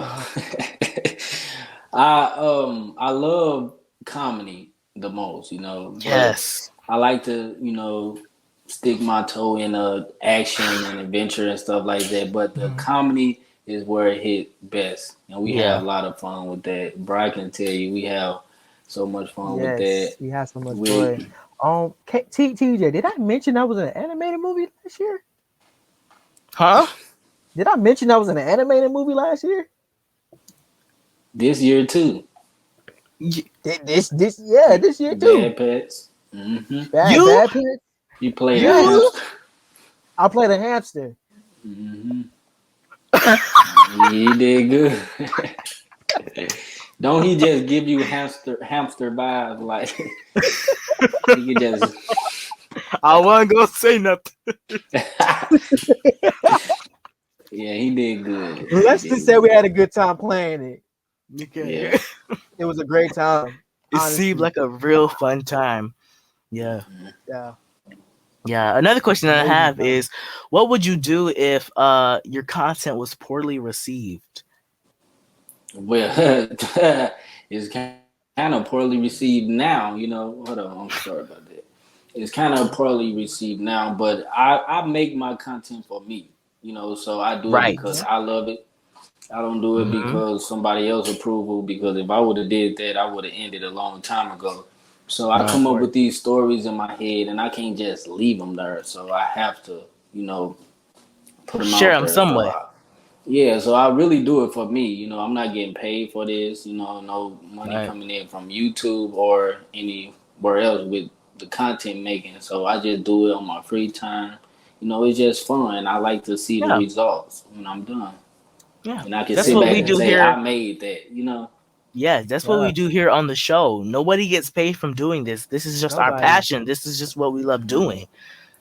Uh-huh.
I love comedy the most, but
Yes.
I like to, stick my toe in action and adventure and stuff like that. But the
Mhm.
comedy is where it hit best, and we have
Yeah.
a lot of fun with that. Brian can tell you we have so much fun with that.
Yes. We had so much
We
fun. TJ, did I mention I was in an animated movie last year?
Huh?
Did I mention I was in an animated movie last year?
this year too,
Y-
This year too.
Bad Pets.
You?
Bad Pets.
You played a
Yes.
You?
hamster.
I played a hamster.
hmm He did good. Don't he just give you hamster vibes? Like he could just.
I wasn't gonna say nothing.
Yeah, he did good. He
Let's just
did
say we
good.
had a good time playing it.
Okay.
Yeah.
It was a great time.
It seemed
Honestly.
like a real fun time. Yeah.
Yeah.
Yeah. Another question that I
Amazing
have
time.
is, what would you do if your content was poorly received?
Well, it's kind of poorly received now. Hold on. I'm sorry about that. It's kind of poorly received now, but I make my content for me. So I do it
Right.
because I love it. I don't do it
Hmm.
because somebody else approval. Because if I would have did that, I would have ended a long time ago. So I
Right.
come
Of
up
course.
with these stories in my head, and I can't just leave them there. So I have to, put them
Share
out
them
there.
some
So
way.
yeah, so I really do it for me. I'm not getting paid for this. No money
Right.
coming in from YouTube or anywhere else with the content making. So I just do it on my free time. It's just fun. I like to see the
Yeah.
results when I'm done.
Yeah.
And I can
That's
sit
what
back
we
and
do
say,
here.
I made that.
Yeah, that's what we
Yeah.
do here on the show. Nobody gets paid from doing this. This is just our
Nobody.
passion. This is just what we love doing.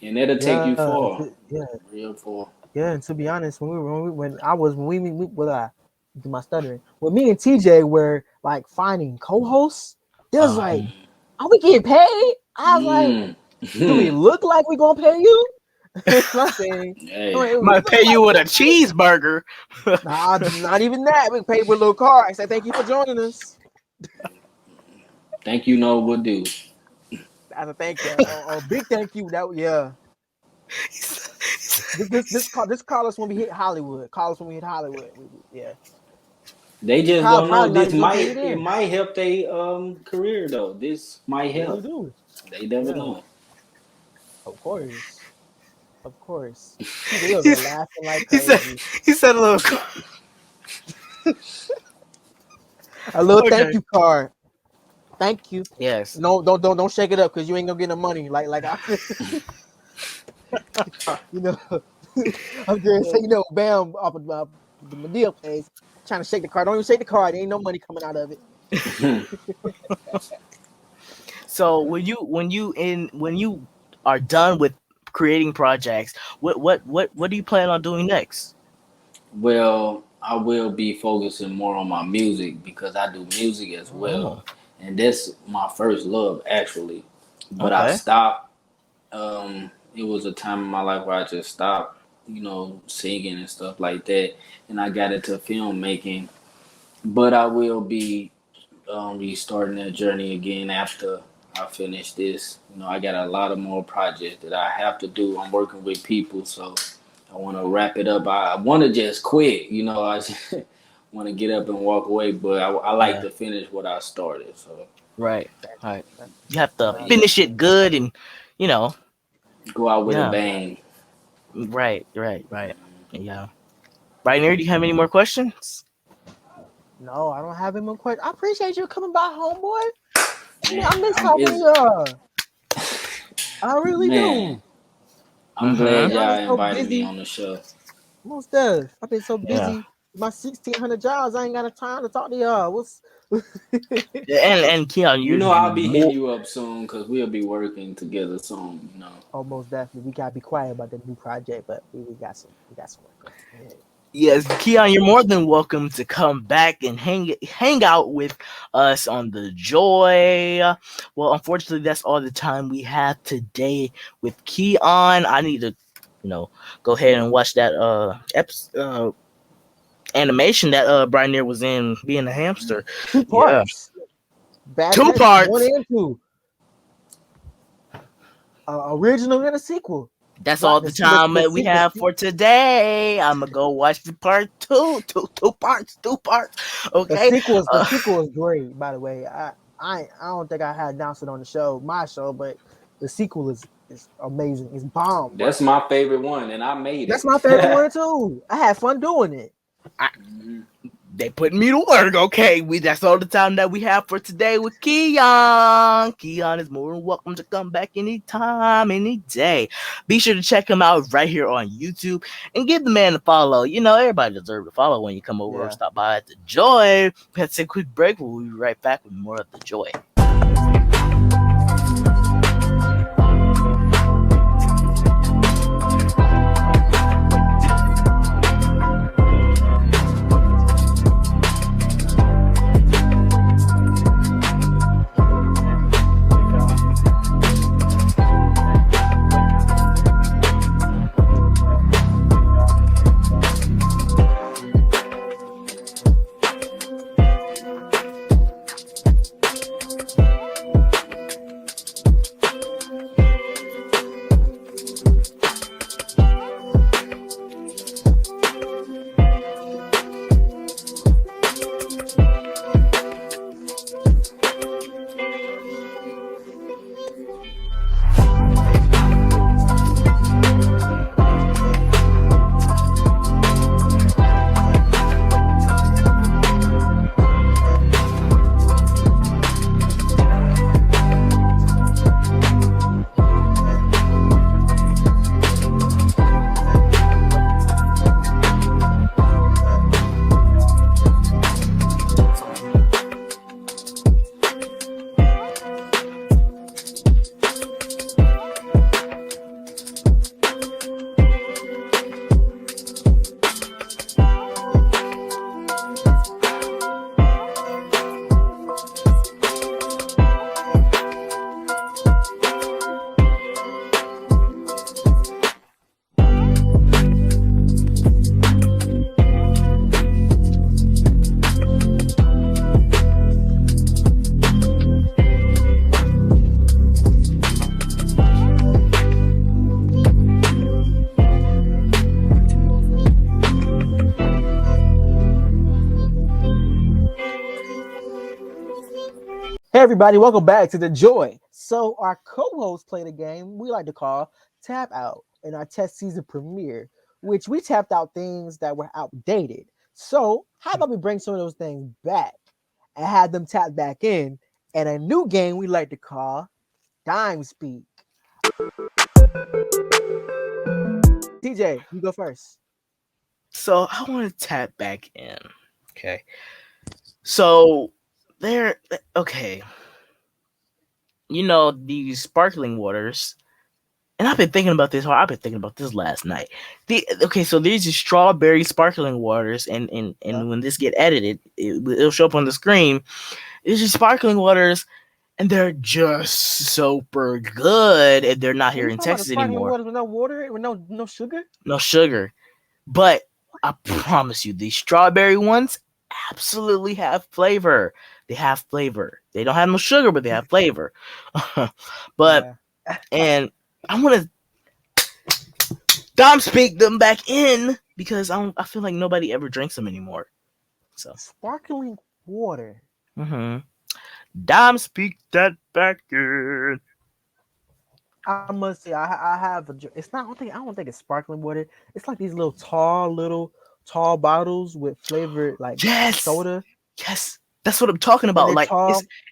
And that'll take you
Yeah.
far.
Yeah.
Real far.
Yeah. And to be honest, when we with my stuttering, when me and TJ were like finding co-hosts, they was
Uh,
like, "Are we getting paid?" I was like,
Mm.
"Do we look like we gonna pay you?" That's my thing. I'm
Hey,
like, "Do we
might
look
pay you
like
with a
we gonna pay you?"
cheeseburger.
Nah, not even that. We paid with a little card. I said, "Thank you for joining us."
think you know what do.
As a thank you, a big thank you. That yeah. This call us when we hit Hollywood. Call us when we hit Hollywood. Yeah.
They just don't know.
Probably not
This
even gonna pay you
might
then.
help their career though. This might
Really
help.
do.
They never
Yeah.
know.
Of course. Of course. TJ over
he,
there laughing like
he said
crazy.
he said a little
A little
Okay.
thank you card. Thank you.
Yes.
No, don't shake it up because you ain't gonna get no money. Like I, you know, I'm just saying, bam, off of the Medea page, trying to shake the card. Don't even shake the card. There ain't no money coming out of it.
So when you are done with creating projects, what do you plan on doing next?
Well, I will be focusing more on my music because I do music as well,
Oh,
and that's my first love actually. But I
okay.
stopped. It was a time in my life where I just stopped, singing and stuff like that, and I got into filmmaking. But I will be restarting that journey again after I finish this. I got a lot of more projects that I have to do. I'm working with people, so I want to wrap it up. I want to just quit. I just want to get up and walk away, but I like
Yeah.
to finish what I started. So
Right. Right. You have to
Wow.
finish it good, and you know,
go out with a
yeah.
bang.
Right. Right. Right. Yeah. Bry'Neir, do you have any more questions?
No, I don't have any more questions. I appreciate you coming by, homeboy.
Man,
I miss talking to y'all. I really
man,
do.
I'm glad
I've
y'all
been so
invited me
busy.
on the show.
Most does. I've been so
Yeah.
busy. My 1,600 jobs. I ain't got a time to talk to y'all. What's
And Keon, you're
I'll be hitting
more.
you up soon because we'll be working together soon.
Almost definitely. We gotta be quiet about the new project, but we got some work. Yeah.
Yes, Keon, you're more than welcome to come back and hang out with us on the Joy. Well, unfortunately, that's all the time we have today with Keon. I need to, go ahead and watch that animation that Bry'Neir was in, being a hamster.
Two
Yeah,
parts. Bad
two
Test 1
parts.
and 2. Original and a sequel.
That's all
But
the time that we have
the
for today. I'm gonna go watch the part two parts, Okay.
sequel is great, by the way. I don't think I had announced it on my show, but the sequel is amazing. It's bomb, bro.
That's my favorite one, and I made
That's
it.
my favorite one too. I had fun doing it.
They putting me to work, okay? That's all the time that we have for today with Keon. Keon is more than welcome to come back anytime, any day. Be sure to check him out right here on YouTube and give the man a follow. Everybody deserves a follow when you come over or
Yeah.
stop by at the Joy. Let's take a quick break. We'll be right back with more of the Joy.
Hey everybody, welcome back to the Joy. So our co-host played a game we like to call Tap Out in our test season premiere, which we tapped out things that were outdated. So How about we bring some of those things back and have them tap back in a new game we like to call Dime Speak. TJ, you go first.
So I want to tap back in. Okay. So okay. You know, these sparkling waters, and I've been thinking about this. I've been thinking about this last night. So there's these strawberry sparkling waters, and when this get edited, it'll show up on the screen. There's these sparkling waters, and they're just super good, and they're not here in Texas anymore.
Waters with no water, with no sugar.
No sugar, but I promise you, these strawberry ones absolutely have flavor. They have flavor. They don't have no sugar, but they have flavor. And I want to Dom speak them back in because I feel like nobody ever drinks them anymore. So
sparkling water.
Dom speak that back in.
I must say, I have it's not. I don't think it's sparkling water. It's like these little tall bottles with flavored like soda.
Yes, that's what I'm talking about. Like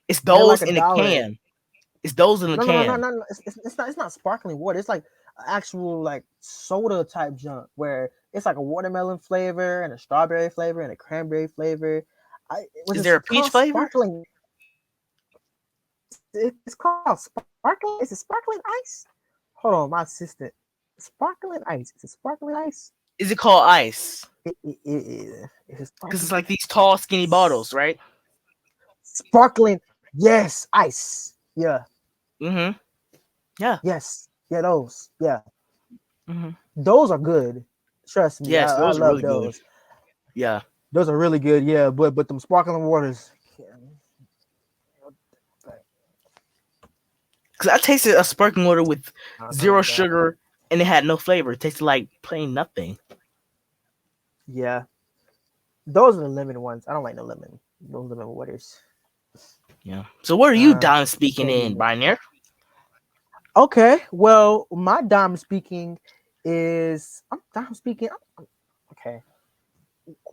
it's those like in a can. It's those in the can.
No. It's not sparkling water. It's like actual like soda type junk where it's like a watermelon flavor and a strawberry flavor and a cranberry flavor.
Is there a peach flavor?
Sparkling. It's called sparkling. Is it sparkling ice? Hold on, my assistant. Sparkling ice. Is it sparkling ice?
Is it called ice?
It is.
Because it's like these tall, skinny bottles, right?
Sparkling. Yes, ice. Yeah.
Yeah.
Yes. Yeah, those. Yeah. Those are good. Trust me.
Yes, those
I
are
love
really
those.
good. Yeah.
Those are really good. Yeah, but them sparkling waters.
Because I tasted a sparkling water with zero sugar and it had no flavor. It tasted like plain nothing.
Yeah. Those are the lemon ones. I don't like no lemon. No lemon waters.
Yeah. So what are you Dom speaking in, Bry'Neir?
Okay. Well, my Dom speaking is okay.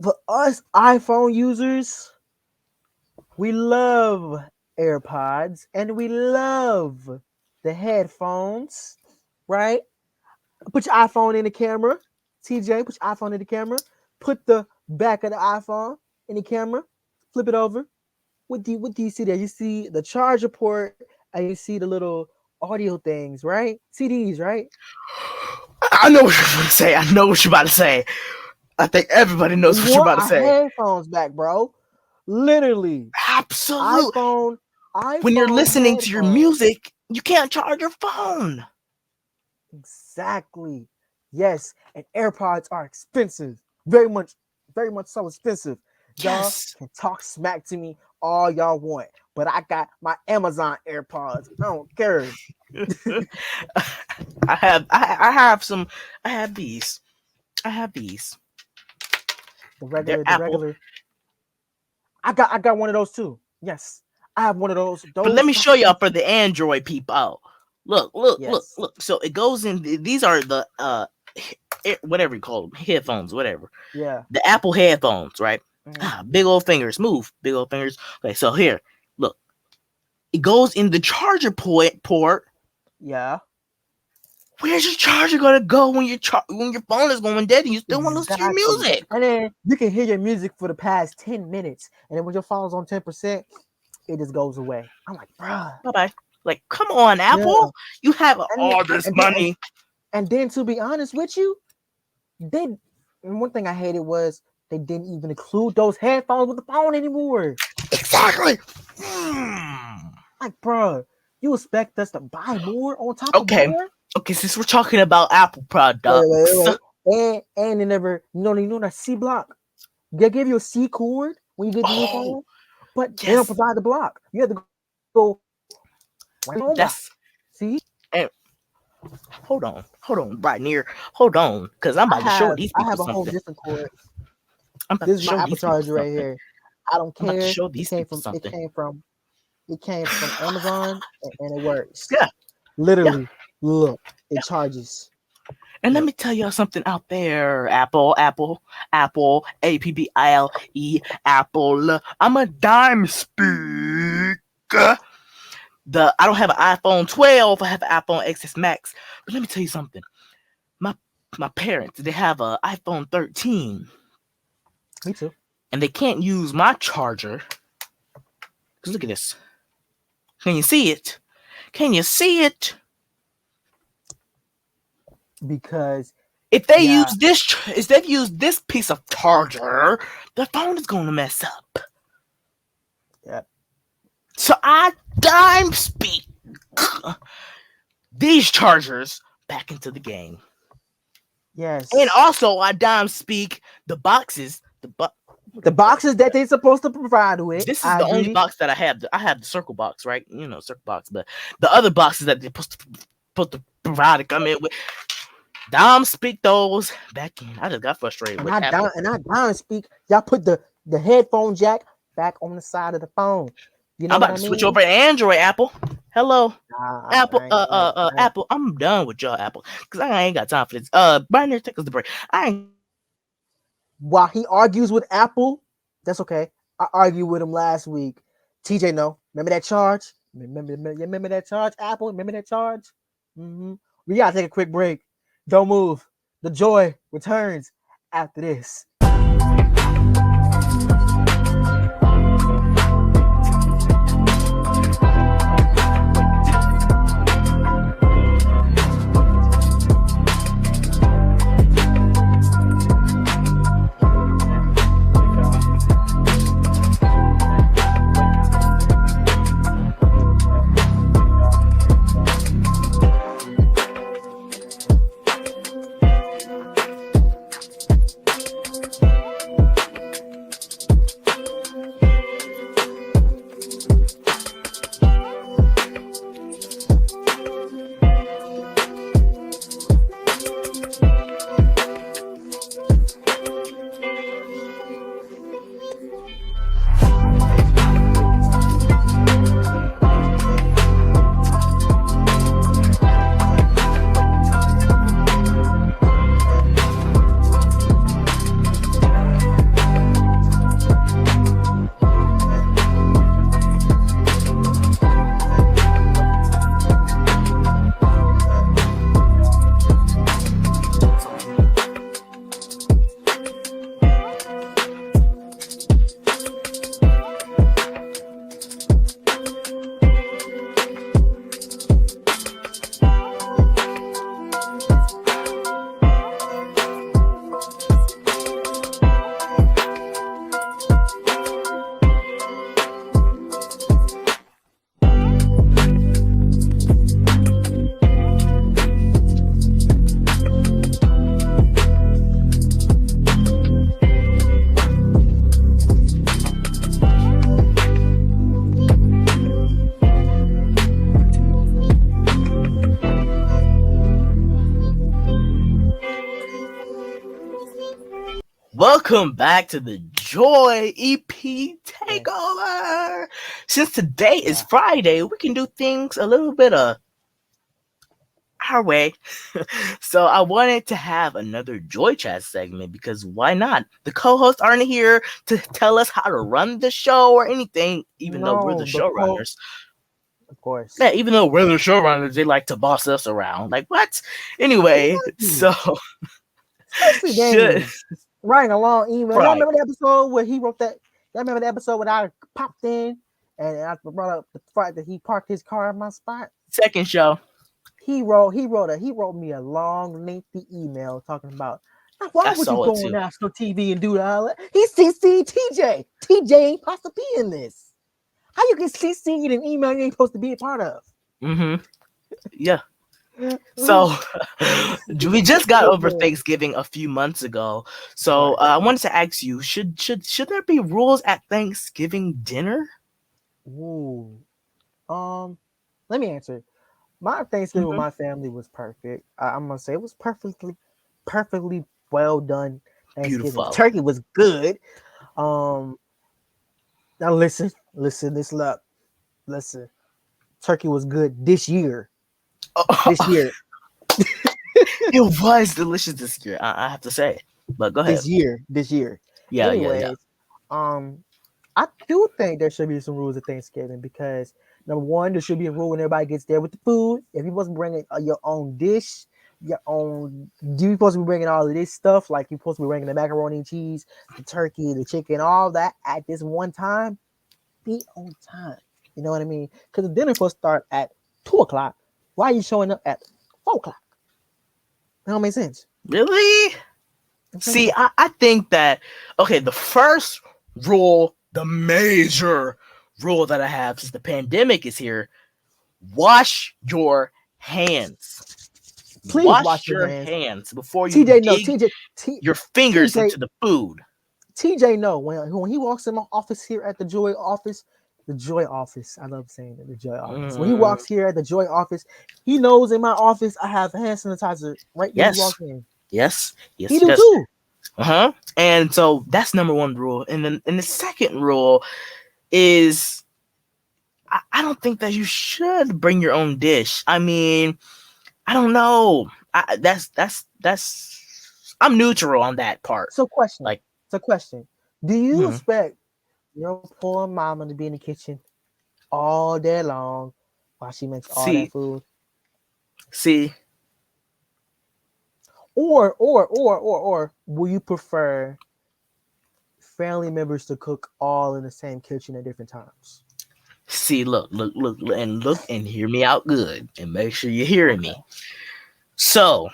For us iPhone users, we love AirPods and we love the headphones, right? Put your iPhone in the camera. TJ, put your iPhone in the camera. Put the back of the iPhone in the camera. Flip it over. What do you see there? You see the charger port and you see the little audio things, right? CDs, right?
I know what you're about to say. I think everybody knows what you're about to say.
Headphones back, bro. Literally.
Absolutely.
iPhone
when you're listening to your music, you can't charge your phone.
Exactly. Yes. And AirPods are expensive. Very much so expensive. Y'all can talk smack to me all y'all want, but I got my Amazon AirPods. I don't care.
I have these.
The regular. I got one of those too. Yes. I have one of those.
But let me show y'all for the Android people. Look. So it goes in. These are the whatever you call them, headphones, whatever.
Yeah.
The Apple headphones, right? Big old fingers, move. Big old fingers. Okay, so here, look. It goes in the charger port.
Yeah.
Where's your charger gonna go when your phone is going dead and you still want to listen to your music?
And then you can hear your music for the past 10 minutes, and then when your phone's on 10%, it just goes away. I'm like, bruh.
Bye-bye. Like, come on, Apple. You have all this money.
And then to be honest with you, one thing I hated was they didn't even include those headphones with the phone anymore.
Exactly.
Like, bruh, you expect us to buy more on top of more?
Okay, since we're talking about Apple products.
Wait. And they never, you know that C block. They give you a C cord when you get the new phone, but they don't provide the block. You have to go right on that. See?
And hold on, Bry'Neir. Hold on, because I'm about to show these people something. I have a whole different cord.
This is my Apple charger right here. I don't care. It came from Amazon and it works.
Yeah.
Literally, look, it charges.
And let me tell y'all something out there, Apple, Apple, Apple, Apple. I'm a dime speak. I don't have an iPhone 12. I have an iPhone XS Max. But let me tell you something. My parents, they have an iPhone 13.
Me too.
And they can't use my charger. Because look at this. Can you see it? Can you see it?
Because
if they use this piece of charger, the phone is gonna mess up.
Yep.
So I dime speak these chargers back into the game.
Yes.
And also I dime speak the boxes,
the boxes that they're supposed to provide with.
This is the only box that I have. I have the circle box, right? You know, circle box, but the other boxes that they're supposed to provide to come in with. Dom speak those back in. I just got frustrated with Apple.
And I dime speak. Y'all put the headphone jack back on the side of the phone. You know
I'm about to switch over to Android, Apple. Hello. Apple, Apple. I'm done with y'all, Apple. Because I ain't got time for this. Bry'Neir, take us the break.
While he argues with Apple, that's okay. I argued with him last week. TJ, no. Remember that charge? Remember that charge, Apple? Remember that charge? We gotta take a quick break. Don't move. The joy returns after this.
Welcome back to the Joy EP Takeover. Since today is Friday, we can do things a little bit our way. So I wanted to have another JoyChat segment because why not? The co-hosts aren't here to tell us how to run the show or anything, even though we're the showrunners.
Of course.
Yeah, even though we're the showrunners, they like to boss us around. Like, what? Anyway, so...
Writing a long email.
Right.
I remember the episode where he wrote that. I remember the episode when I popped in and I brought up the fact that he parked his car in my spot.
Second show.
He wrote me a long, lengthy email talking about why would you go on national TV and do that? He CC'd TJ. TJ ain't supposed to be in this. How you can CC in an email you ain't supposed to be a part of?
Yeah. So we just got over Thanksgiving a few months ago. So I wanted to ask you, should there be rules at Thanksgiving dinner?
Ooh. Let me answer. My Thanksgiving with my family was perfect. I'm gonna say it was perfectly well done.
Beautiful.
Turkey was good. Now listen this up. Listen. Turkey was good this year. This year.
It was delicious this year. I have to say. But go ahead.
This year.
Yeah, yeah, yeah.
Anyways, I do think there should be some rules at Thanksgiving because number one, there should be a rule when everybody gets there with the food. If you're supposed to bring your own dish, you're supposed to be bringing all of this stuff, like you're supposed to be bringing the macaroni and cheese, the turkey, the chicken, all that at this one time, be on time. You know what I mean? Because the dinner supposed to start at 2:00. Why are you showing up at 4:00? That don't make sense.
Really? See, I think that, okay, the first rule, the major rule that I have since the pandemic is here, wash your hands.
Please wash your hands
before you
TJ,
dig your fingers into the food.
TJ, no, when he walks in my office here at the Joy office, I love saying it, the Joy office. When he walks here at the Joy office, he knows in my office I have hand sanitizer right when he walks in.
Yes,
he do too.
And so that's number one rule. And then the second rule is I don't think that you should bring your own dish. I mean, I don't know. I'm neutral on that part.
So question. Do you expect your poor mama to be in the kitchen all day long while she makes all that food?
See.
Or will you prefer family members to cook all in the same kitchen at different times?
See, look, and hear me out good, and make sure you're hearing me. So,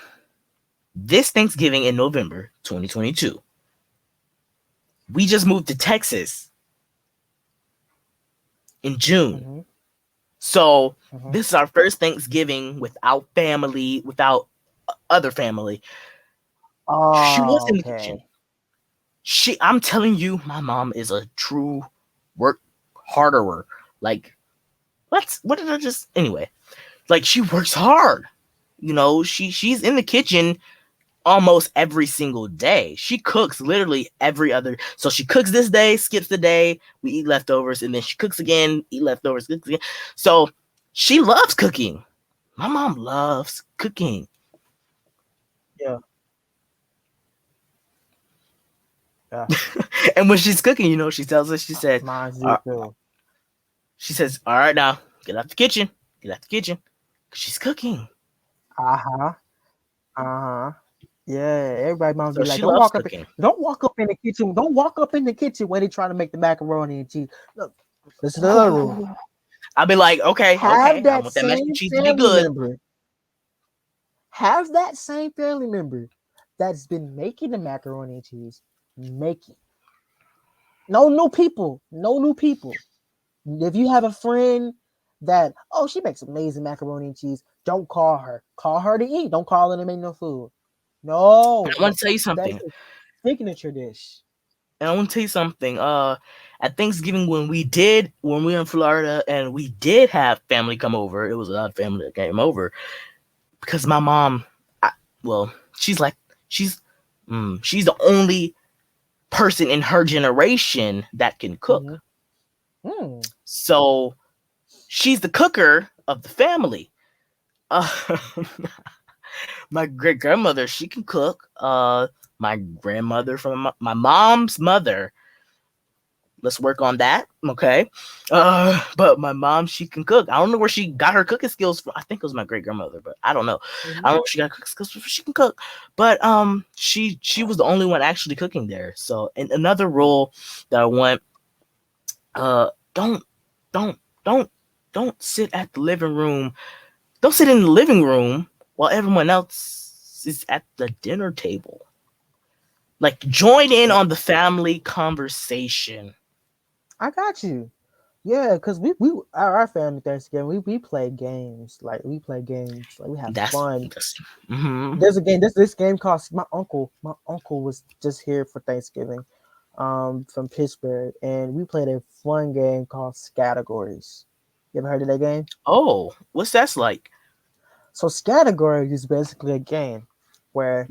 this Thanksgiving in November 2022, we just moved to Texas in June. So, this is our first Thanksgiving without family, without other family. She was in the kitchen. I'm telling you, my mom is a true harderer. Like, what did I just anyway? Like, she works hard. You know, she's in the kitchen almost every single day. She cooks literally every other. So she cooks this day, skips the day, we eat leftovers, and then she cooks again, eat leftovers, cooks again. So she loves cooking. My mom loves cooking.
Yeah.
And when she's cooking, you know, she tells us, she says, she says, all right, now get out the kitchen. Get out the kitchen. Because she's cooking.
Yeah, everybody mom be like, don't walk up in the kitchen. Don't walk up in the kitchen when they trying to make the macaroni and cheese. Look, this is another rule.
I'll be like, okay, I want that mashed cheese to be good.
Have that same family member that's been making the macaroni and cheese, make it. No new people. If you have a friend that, she makes amazing macaroni and cheese, don't call her. Call her to eat. Don't call her to make no food. No.
I want to tell you something.
That's a signature dish.
And I want to tell you something. At Thanksgiving, when we were in Florida and we did have family come over, it was a lot of family that came over because my mom, she's the only person in her generation that can cook. So she's the cooker of the family. My great grandmother, she can cook. My grandmother from my mom's mother. Let's work on that, okay? But my mom, she can cook. I don't know where she got her cooking skills from. I think it was my great grandmother, but I don't know. I don't know where she got cooking skills from. She can cook, but she was the only one actually cooking there. So, and another rule that I want, don't sit at the living room. Don't sit in the living room while everyone else is at the dinner table. Like, join in on the family conversation.
I got you. Yeah, because we our family Thanksgiving, we play games. Like, we have fun. There's a game. This game called my uncle was just here for Thanksgiving, from Pittsburgh, and we played a fun game called Categories. You ever heard of that game?
Oh, what's that like?
So Categories is basically a game where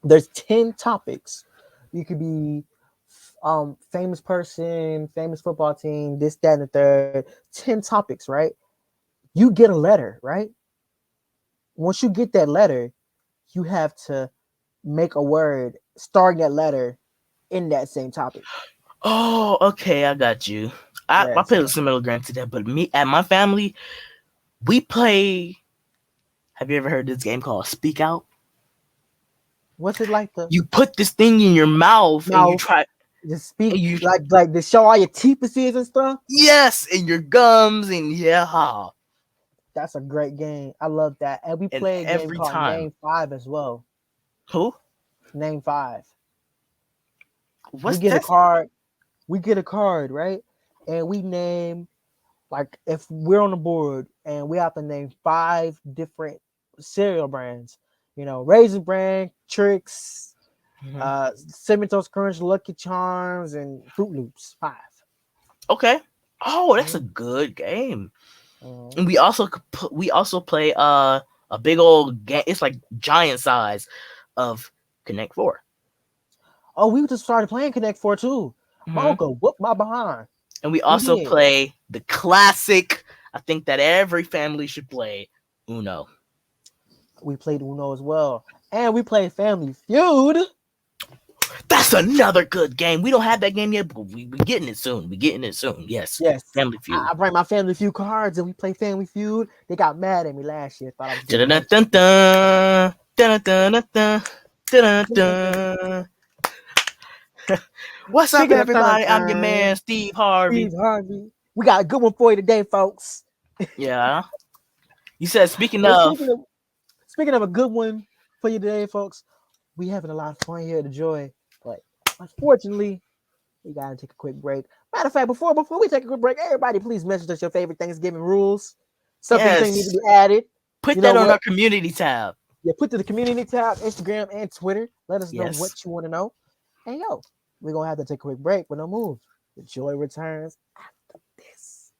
there's 10 topics. You could be famous person, famous football team, this, that, and the third. 10 topics, right? You get a letter, right? Once you get that letter, you have to make a word starting that letter in that same topic.
Oh, okay, I got you. I
Yes.
play a similar game to that, but me and my family, we play. Have you ever heard this game called Speak Out?
What's it like to
You put this thing in your mouth and you try.
just speak
And you
like to show all your teeth and stuff?
yes, and your gums and yeah.
That's a great game. I love that. And we
And
play a game
every
called
time.
Name 5 as well.
Who?
Name 5.
What's
we get
that?
a card. We get a card, right? And we name, like, if we're on the board and we have to name 5 different cereal brands, you know, Raisin Bran, Trix, Cinnamon Toast Crunch, Lucky Charms, and Fruit Loops. 5.
Okay. Oh, that's a good game.
Mhm.
And we also play a big old game. It's like giant size of Connect 4.
Oh, we just started playing Connect 4 too. My uncle whooped my behind.
And we also play the classic, I think that every family should play, Uno.
We played Uno as well. And we played Family Feud.
That's another good game. We don't have that game yet, but we're getting it soon. Yes.
Yes.
Family Feud.
I bring my Family Feud cards and we play Family Feud. They got mad at me last year. Thought I was doing
Dun-dun-dun-dun. Dun-dun-dun-dun. Dun-dun-dun. What's up, everybody? I'm your man, Steve Harvey.
We got a good one for you today, folks.
Yeah. You said speaking of
a good one for you today, folks, we having a lot of fun here at the Joy, but unfortunately, we gotta take a quick break. Matter of fact, before we take a quick break, everybody please message us your favorite Thanksgiving rules. Something you think needs to be added.
Put that on our community tab.
Yeah, put to the community tab, Instagram and Twitter. Let us know
Yes.
what you want to know. And yo, we're gonna have to take a quick break, but no move. The Joy returns after this.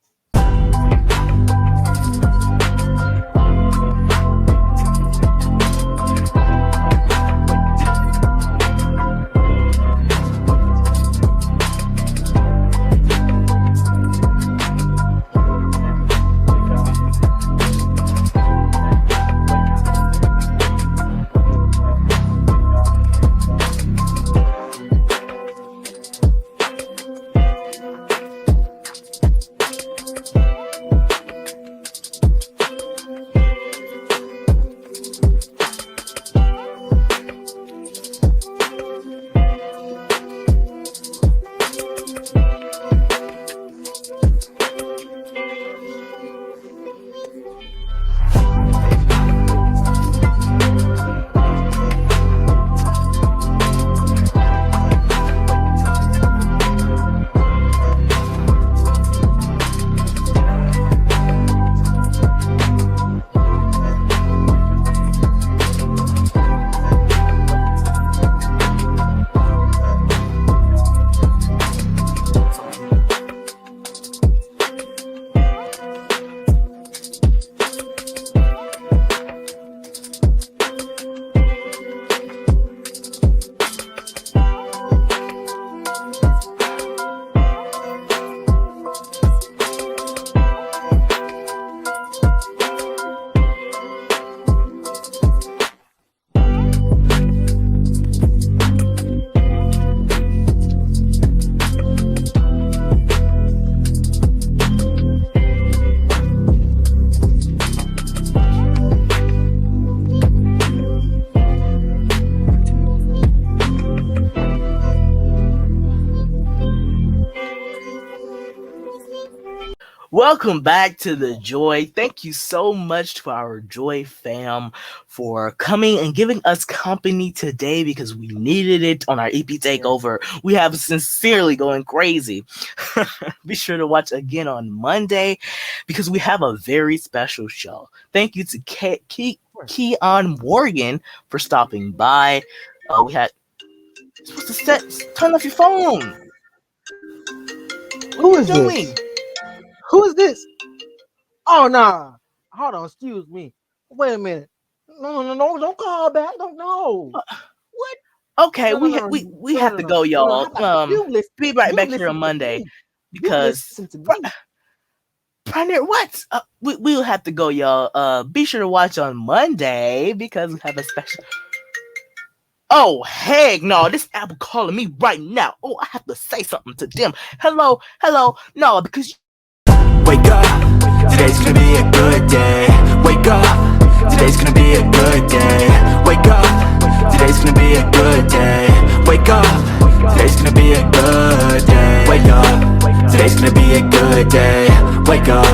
Welcome back to the Joy. Thank you so much to our Joy fam for coming and giving us company today because we needed it on our EP takeover. We have sincerely going crazy. Be sure to watch again on Monday because we have a very special show. Thank you to Keon Morgan for stopping by. We had turn off your phone.
Who is doing? Who is this? Oh, nah. Hold on. Excuse me. Wait a minute. No. Don't call back. Don't know. What?
Okay, we have to go, y'all. Be right back here on Monday because Bry'Neir, what? We'll have to go, y'all. Be sure to watch on Monday because we have a special. Oh, heck no, this Apple calling me right now. Oh, I have to say something to them. Hello, no, because...
Wake up, today's gonna be a good day. Wake up, today's gonna be a good day. Wake up, today's gonna be a good day. Wake up, today's gonna be a good day. Wake up, today's gonna be a good day. Wake up,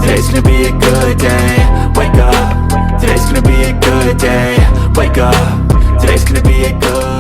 today's gonna be a good day. Wake up, today's gonna be a good day. Wake up, today's gonna be a good